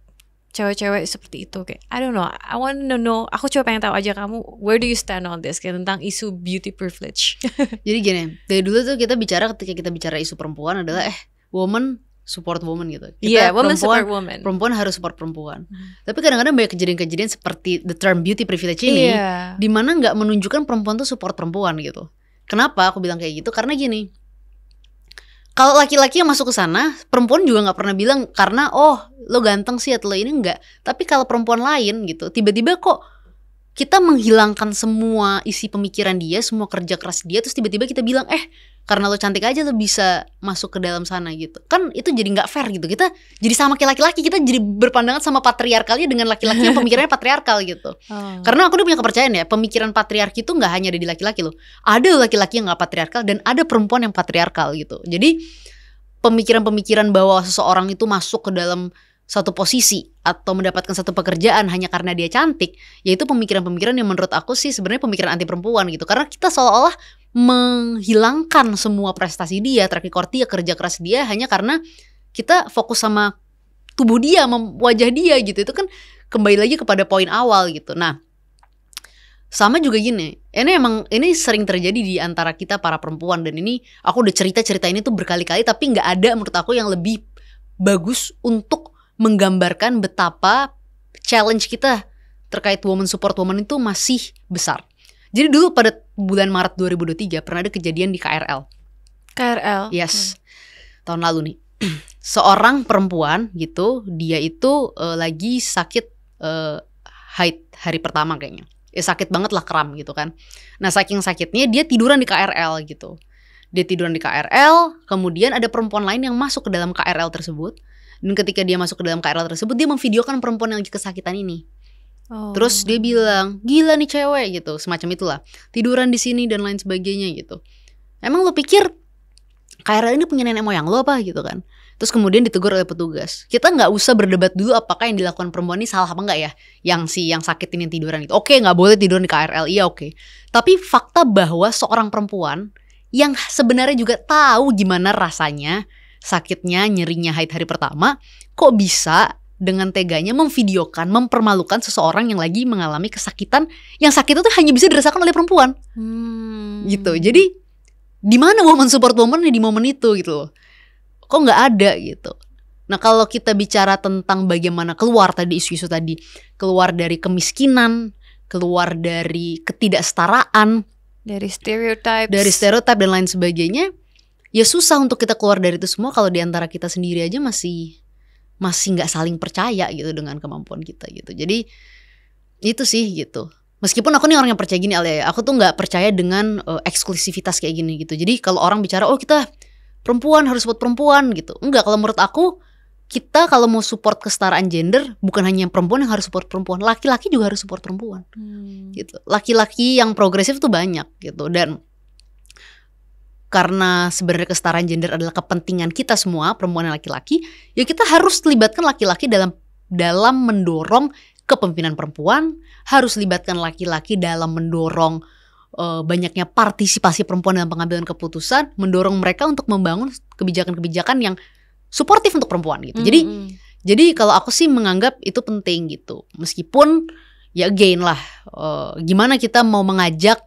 cewek-cewek seperti itu? Kayak I don't know, I want to know, aku coba pengen tahu aja kamu where do you stand on this kayak tentang isu beauty privilege. Jadi gini, dari dulu tuh kita bicara, ketika kita bicara isu perempuan adalah woman support woman gitu. Kita woman support woman. Perempuan harus support perempuan. Tapi kadang-kadang banyak kejadian-kejadian seperti the term beauty privilege ini, di mana nggak menunjukkan perempuan tuh support perempuan gitu. Kenapa aku bilang kayak gitu? Karena gini, kalau laki-laki yang masuk ke sana, perempuan juga nggak pernah bilang karena lo ganteng sih atau lo ini, enggak. Tapi kalau perempuan lain gitu, tiba-tiba kok kita menghilangkan semua isi pemikiran dia, semua kerja keras dia, terus tiba-tiba kita bilang karena lo cantik aja lo bisa masuk ke dalam sana gitu. Kan itu jadi gak fair gitu. Kita jadi sama kayak laki-laki, kita jadi berpandangan sama patriarkalnya dengan laki-laki yang pemikirannya patriarkal gitu. Karena aku udah punya kepercayaan ya, pemikiran patriarki itu gak hanya ada di laki-laki loh. Ada laki-laki yang gak patriarkal dan ada perempuan yang patriarkal gitu. Jadi pemikiran-pemikiran bahwa seseorang itu masuk ke dalam satu posisi atau mendapatkan satu pekerjaan hanya karena dia cantik, yaitu pemikiran-pemikiran yang menurut aku sih sebenarnya pemikiran anti perempuan gitu. Karena kita seolah-olah menghilangkan semua prestasi dia, track record dia, kerja keras dia hanya karena kita fokus sama tubuh dia, wajah dia gitu. Itu kan kembali lagi kepada poin awal gitu. Nah, Sama juga gini, ini sering terjadi di antara kita para perempuan, dan ini aku udah cerita ini tuh berkali-kali, tapi nggak ada menurut aku yang lebih bagus untuk menggambarkan betapa challenge kita terkait woman support woman itu masih besar. Jadi dulu pada bulan Maret 2023 pernah ada kejadian di KRL. Yes, tahun lalu nih. Seorang perempuan gitu, dia itu lagi sakit haid hari pertama kayaknya. Sakit banget lah, kram gitu kan. Nah saking sakitnya dia tiduran di KRL gitu. Dia tiduran di KRL, kemudian ada perempuan lain yang masuk ke dalam KRL tersebut. Dan ketika dia masuk ke dalam KRL tersebut, dia memvideokan perempuan yang lagi kesakitan ini. Terus dia bilang, gila nih cewek gitu, semacam itulah. Tiduran di sini dan lain sebagainya gitu. Emang lo pikir KRL ini punya nenek moyang lo apa gitu kan? Terus kemudian ditegur oleh petugas. Kita nggak usah berdebat dulu apakah yang dilakukan perempuan ini salah apa enggak ya. Yang sakit ini tiduran itu. Oke, nggak boleh tiduran di KRL, iya oke. Tapi fakta bahwa seorang perempuan yang sebenarnya juga tahu gimana rasanya sakitnya, nyerinya haid hari pertama, kok bisa dengan teganya memvideokan, mempermalukan seseorang yang lagi mengalami kesakitan, yang sakit itu hanya bisa dirasakan oleh perempuan. Gitu. Jadi di mana woman support woman di momen itu gitu loh. Kok nggak ada gitu. Nah kalau kita bicara tentang bagaimana keluar tadi isu-isu tadi, keluar dari kemiskinan, keluar dari ketidaksetaraan, dari stereotype dan lain sebagainya, ya susah untuk kita keluar dari itu semua kalau diantara kita sendiri aja masih nggak saling percaya gitu dengan kemampuan kita gitu. Jadi itu sih gitu. Meskipun aku nih orang yang percaya gini, Alia, aku tuh nggak percaya dengan eksklusivitas kayak gini gitu. Jadi kalau orang bicara, oh kita perempuan harus support perempuan gitu. Enggak, kalau menurut aku kita kalau mau support kesetaraan gender, bukan hanya perempuan yang harus support perempuan, laki-laki juga harus support perempuan. Gitu. Laki-laki yang progresif tuh banyak gitu. Dan karena sebenarnya kesetaraan gender adalah kepentingan kita semua, perempuan dan laki-laki, ya kita harus libatkan laki-laki dalam mendorong kepemimpinan perempuan, harus libatkan laki-laki dalam mendorong banyaknya partisipasi perempuan dalam pengambilan keputusan, mendorong mereka untuk membangun kebijakan-kebijakan yang suportif untuk perempuan gitu. Jadi kalau aku sih menganggap itu penting gitu. Meskipun ya again lah, gimana kita mau mengajak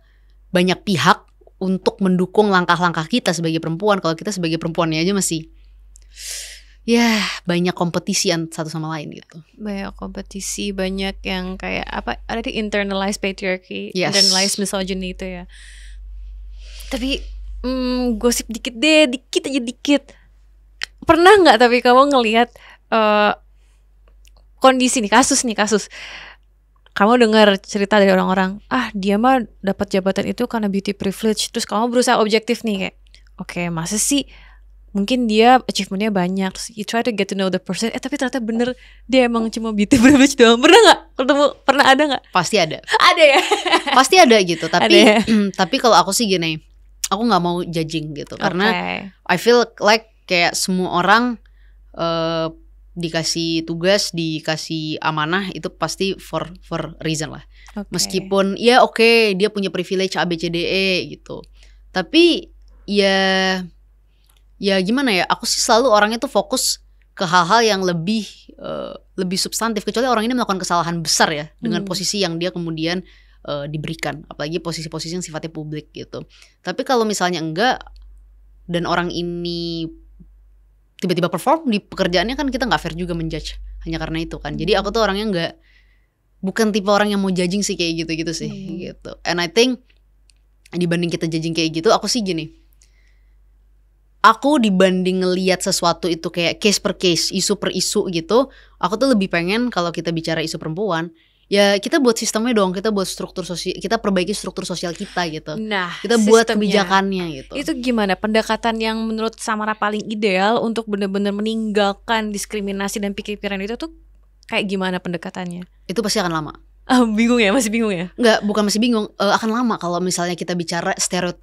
banyak pihak untuk mendukung langkah-langkah kita sebagai perempuan kalau kita sebagai perempuannya aja masih ya banyak kompetisi satu sama lain gitu. Banyak kompetisi, banyak yang kayak apa, ada di internalized patriarchy, yes. Internalized misogyny itu ya. Tapi gosip dikit deh, dikit. Pernah nggak tapi kamu ngelihat kondisi nih, kasus kamu dengar cerita dari orang-orang, dia mah dapat jabatan itu karena beauty privilege, terus kamu berusaha objektif nih kayak, oke, masa sih mungkin dia achievementnya banyak, terus you try to get to know the person, tapi ternyata bener dia emang cuma beauty privilege doang. Pernah nggak ketemu? Pernah ada nggak? Pasti ada. Ada ya. Pasti ada gitu. Tapi ya? Tapi kalau aku sih gini, aku nggak mau judging gitu, karena I feel like kayak semua orang dikasih tugas, dikasih amanah itu pasti for reason lah. Meskipun ya oke, dia punya privilege ABCDE gitu, tapi ya gimana ya, aku sih selalu orangnya tuh fokus ke hal-hal yang lebih substantif, kecuali orang ini melakukan kesalahan besar ya dengan posisi yang dia kemudian diberikan, apalagi posisi-posisi yang sifatnya publik gitu. Tapi kalau misalnya enggak dan orang ini tiba-tiba perform di pekerjaannya, kan kita nggak fair juga menjudge hanya karena itu kan. Jadi aku tuh orangnya bukan tipe orang yang mau judging sih kayak gitu-gitu sih gitu. And I think dibanding kita judging kayak gitu, aku sih gini, aku dibanding ngelihat sesuatu itu kayak case per case, isu per isu gitu, aku tuh lebih pengen kalau kita bicara isu perempuan, ya kita buat sistemnya dong, kita buat struktur sosial, kita perbaiki struktur sosial kita gitu. Nah, kita buat kebijakannya gitu. Itu gimana pendekatan yang menurut Samara paling ideal untuk benar-benar meninggalkan diskriminasi dan pikiran itu tuh kayak gimana pendekatannya? Itu pasti akan lama. Bingung ya, masih bingung ya? Enggak, bukan masih bingung, akan lama kalau misalnya kita bicara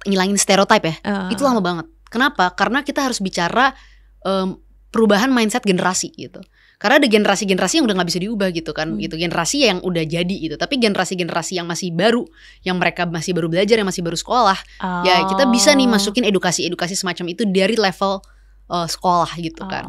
ngilangin stereotip ya. Itu lama banget. Kenapa? Karena kita harus bicara perubahan mindset generasi gitu. Karena ada generasi-generasi yang udah gak bisa diubah gitu kan, gitu. Generasi yang udah jadi gitu. Tapi generasi-generasi yang masih baru, yang mereka masih baru belajar, yang masih baru sekolah, ya kita bisa nih masukin edukasi-edukasi semacam itu dari level sekolah gitu kan.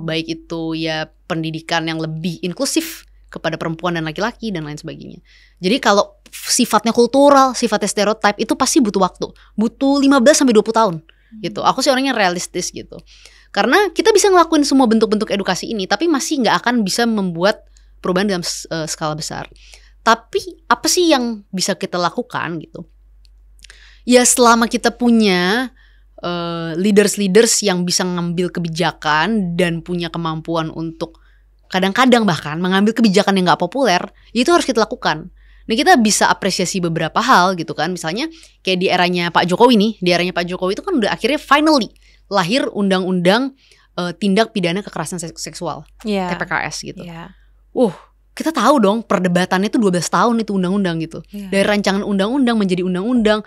Baik itu ya pendidikan yang lebih inklusif kepada perempuan dan laki-laki dan lain sebagainya. Jadi kalau sifatnya kultural, sifatnya stereotype itu pasti butuh waktu. Butuh 15-20 tahun gitu. Aku sih orangnya realistis gitu. Karena kita bisa ngelakuin semua bentuk-bentuk edukasi ini, tapi masih nggak akan bisa membuat perubahan dalam skala besar. Tapi apa sih yang bisa kita lakukan gitu? Ya selama kita punya leaders yang bisa ngambil kebijakan dan punya kemampuan untuk kadang-kadang bahkan mengambil kebijakan yang gak populer, itu harus kita lakukan. Nah kita bisa apresiasi beberapa hal gitu kan. Misalnya kayak di eranya Pak Jokowi nih. Di eranya Pak Jokowi itu kan udah akhirnya finally lahir undang-undang tindak pidana kekerasan seksual, TPKS gitu. Kita tahu dong perdebatannya itu 12 tahun itu undang-undang gitu. Dari rancangan undang-undang menjadi undang-undang.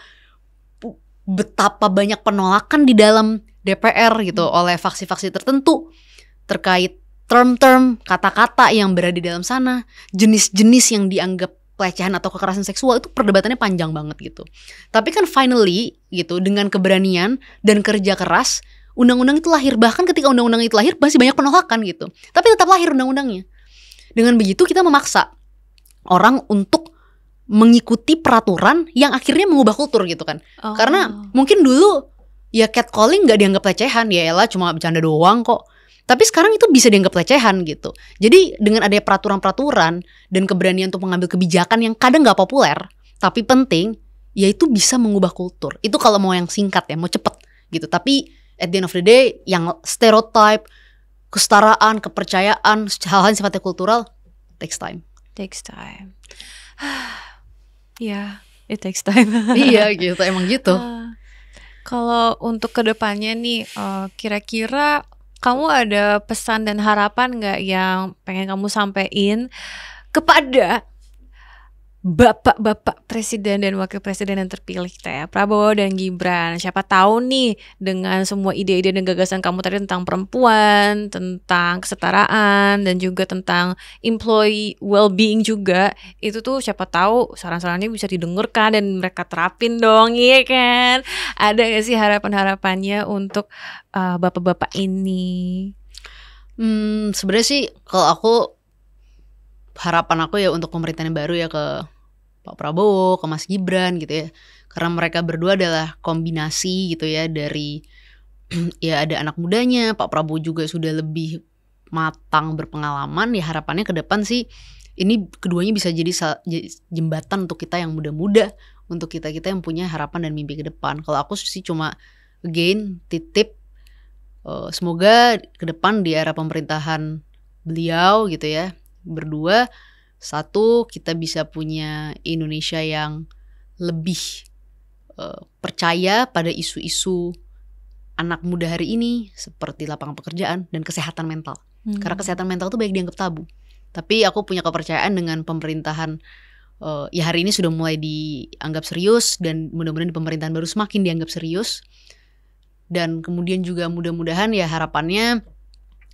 Betapa banyak penolakan di dalam DPR gitu oleh faksi-faksi tertentu terkait term-term, kata-kata yang berada di dalam sana, jenis-jenis yang dianggap pelecehan atau kekerasan seksual, itu perdebatannya panjang banget gitu. Tapi kan finally gitu, dengan keberanian dan kerja keras, undang-undang itu lahir. Bahkan ketika undang-undang itu lahir masih banyak penolakan gitu, tapi tetap lahir undang-undangnya. Dengan begitu kita memaksa orang untuk mengikuti peraturan yang akhirnya mengubah kultur gitu kan. Karena mungkin dulu ya catcalling gak dianggap pelecehan, ya elah cuma bercanda doang kok. Tapi sekarang itu bisa dianggap pelecehan gitu. Jadi dengan adanya peraturan-peraturan dan keberanian untuk mengambil kebijakan yang kadang gak populer tapi penting, ya itu bisa mengubah kultur. Itu kalau mau yang singkat ya, mau cepet gitu. Tapi at the end of the day, yang stereotype, kesetaraan, kepercayaan, hal-hal yang sifatnya kultural, takes time. Ya, it takes time. Iya gitu, emang gitu. Kalau untuk kedepannya nih, kira-kira kamu ada pesan dan harapan gak yang pengen kamu sampein kepada bapak-bapak presiden dan wakil presiden yang terpilih kita ya, Prabowo dan Gibran? Siapa tahu nih dengan semua ide-ide dan gagasan kamu tadi tentang perempuan, tentang kesetaraan, dan juga tentang employee well-being juga, itu tuh siapa tahu saran-sarannya bisa didengarkan dan mereka terapin dong, iya kan? Ada gak sih harapan-harapannya untuk bapak-bapak ini? Sebenarnya sih kalau aku, harapan aku ya untuk pemerintahan yang baru ya ke Pak Prabowo, ke Mas Gibran gitu ya. Karena mereka berdua adalah kombinasi gitu ya dari ya ada anak mudanya, Pak Prabowo juga sudah lebih matang berpengalaman. Ya harapannya ke depan sih ini keduanya bisa jadi jembatan untuk kita yang muda-muda, untuk kita-kita yang punya harapan dan mimpi ke depan. Kalau aku sih cuma again titip semoga ke depan di era pemerintahan beliau gitu ya berdua, satu kita bisa punya Indonesia yang lebih percaya pada isu-isu anak muda hari ini seperti lapangan pekerjaan dan kesehatan mental. Karena kesehatan mental tuh banyak dianggap tabu. Tapi aku punya kepercayaan dengan pemerintahan ya hari ini sudah mulai dianggap serius, dan mudah-mudahan di pemerintahan baru semakin dianggap serius. Dan kemudian juga mudah-mudahan ya harapannya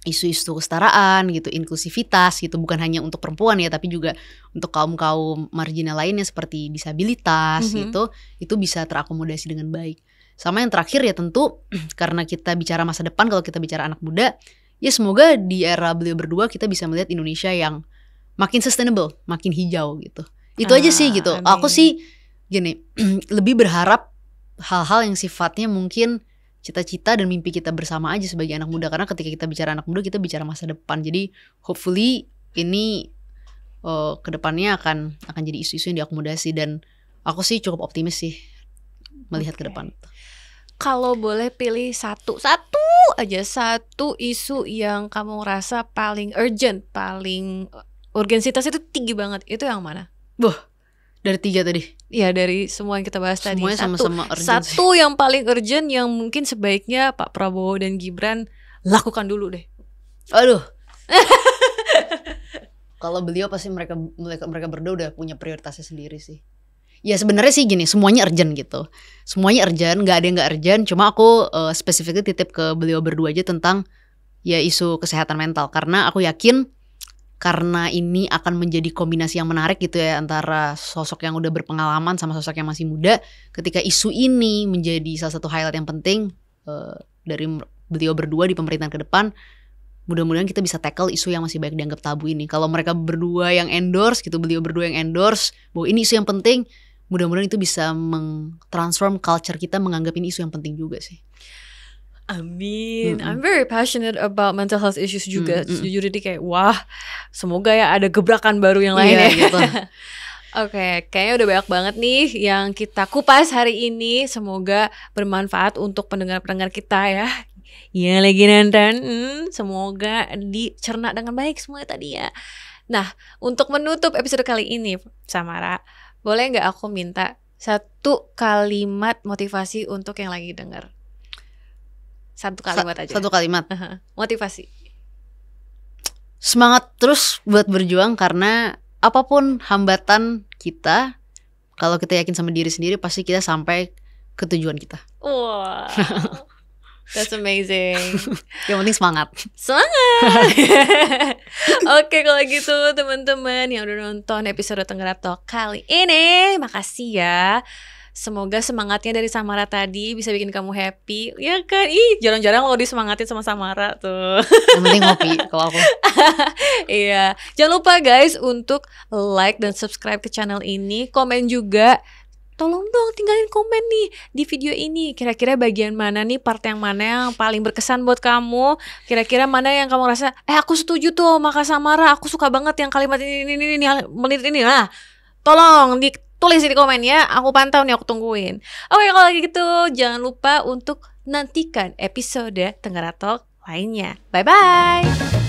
isu-isu kesetaraan gitu, inklusivitas gitu, bukan hanya untuk perempuan ya, tapi juga untuk kaum-kaum marginal lainnya seperti disabilitas gitu, itu bisa terakomodasi dengan baik. Sama yang terakhir ya tentu karena kita bicara masa depan, kalau kita bicara anak muda, ya semoga di era beliau berdua kita bisa melihat Indonesia yang makin sustainable, makin hijau gitu. Itu aja sih gitu. Amin. Aku sih gini, lebih berharap hal-hal yang sifatnya mungkin cita-cita dan mimpi kita bersama aja sebagai anak muda. Karena ketika kita bicara anak muda, kita bicara masa depan. Jadi hopefully ini kedepannya akan jadi isu-isu yang diakomodasi. Dan aku sih cukup optimis sih melihat ke depan. Kalau boleh pilih satu isu yang kamu rasa paling urgent, paling urgensitas itu tinggi banget, itu yang mana? Dari 3 tadi? Iya, dari semua yang kita bahas semuanya tadi. Sama-sama urgent. Satu yang paling urgent yang mungkin sebaiknya Pak Prabowo dan Gibran lakukan dulu deh. Aduh. Kalau beliau pasti mereka berdua udah punya prioritasnya sendiri sih. Ya sebenarnya sih gini, semuanya urgent gitu. Semuanya urgent, gak ada yang gak urgent. Cuma aku spesifiknya titip ke beliau berdua aja tentang ya isu kesehatan mental. Karena aku yakin karena ini akan menjadi kombinasi yang menarik gitu ya, antara sosok yang udah berpengalaman sama sosok yang masih muda. Ketika isu ini menjadi salah satu highlight yang penting dari beliau berdua di pemerintahan ke depan, mudah-mudahan kita bisa tackle isu yang masih banyak dianggap tabu ini. Kalau mereka berdua yang endorse gitu, beliau berdua yang endorse bahwa ini isu yang penting, mudah-mudahan itu bisa mengtransform culture kita menganggap ini isu yang penting juga sih. Amin. I'm very passionate about mental health issues juga. Jujur jadi kayak wah, semoga ya ada gebrakan baru yang lain ya. Gitu. Oke, kayaknya udah banyak banget nih yang kita kupas hari ini. Semoga bermanfaat untuk pendengar-pendengar kita ya. Yang lagi nonton, semoga dicerna dengan baik semua tadi ya. Nah, untuk menutup episode kali ini, Samara, boleh nggak aku minta satu kalimat motivasi untuk yang lagi denger? Satu kalimat aja. Satu kalimat. Motivasi. Semangat terus buat berjuang, karena apapun hambatan kita, kalau kita yakin sama diri sendiri, pasti kita sampai ke tujuan kita. Wow, that's amazing. Yang penting semangat. Semangat. Oke, kalau gitu teman-teman yang udah nonton episode Tenggara Talk kali ini, makasih ya. Semoga semangatnya dari Samara tadi bisa bikin kamu happy. Ya kan? Ih, jarang-jarang lo disemangatin sama Samara tuh. Yang penting ngopi kalau aku. Iya. Jangan lupa guys untuk like dan subscribe ke channel ini. Komen juga. Tolong dong tinggalin komen nih di video ini. Kira-kira bagian mana nih, part yang mana yang paling berkesan buat kamu? Kira-kira mana yang kamu rasa, aku setuju tuh sama Kak Samara. Aku suka banget yang kalimat ini menit ini. Nah, tolong tulis di komen ya, aku pantau nih, aku tungguin. Oke, kalau gitu jangan lupa untuk nantikan episode Tenggara Talk lainnya. Bye-bye.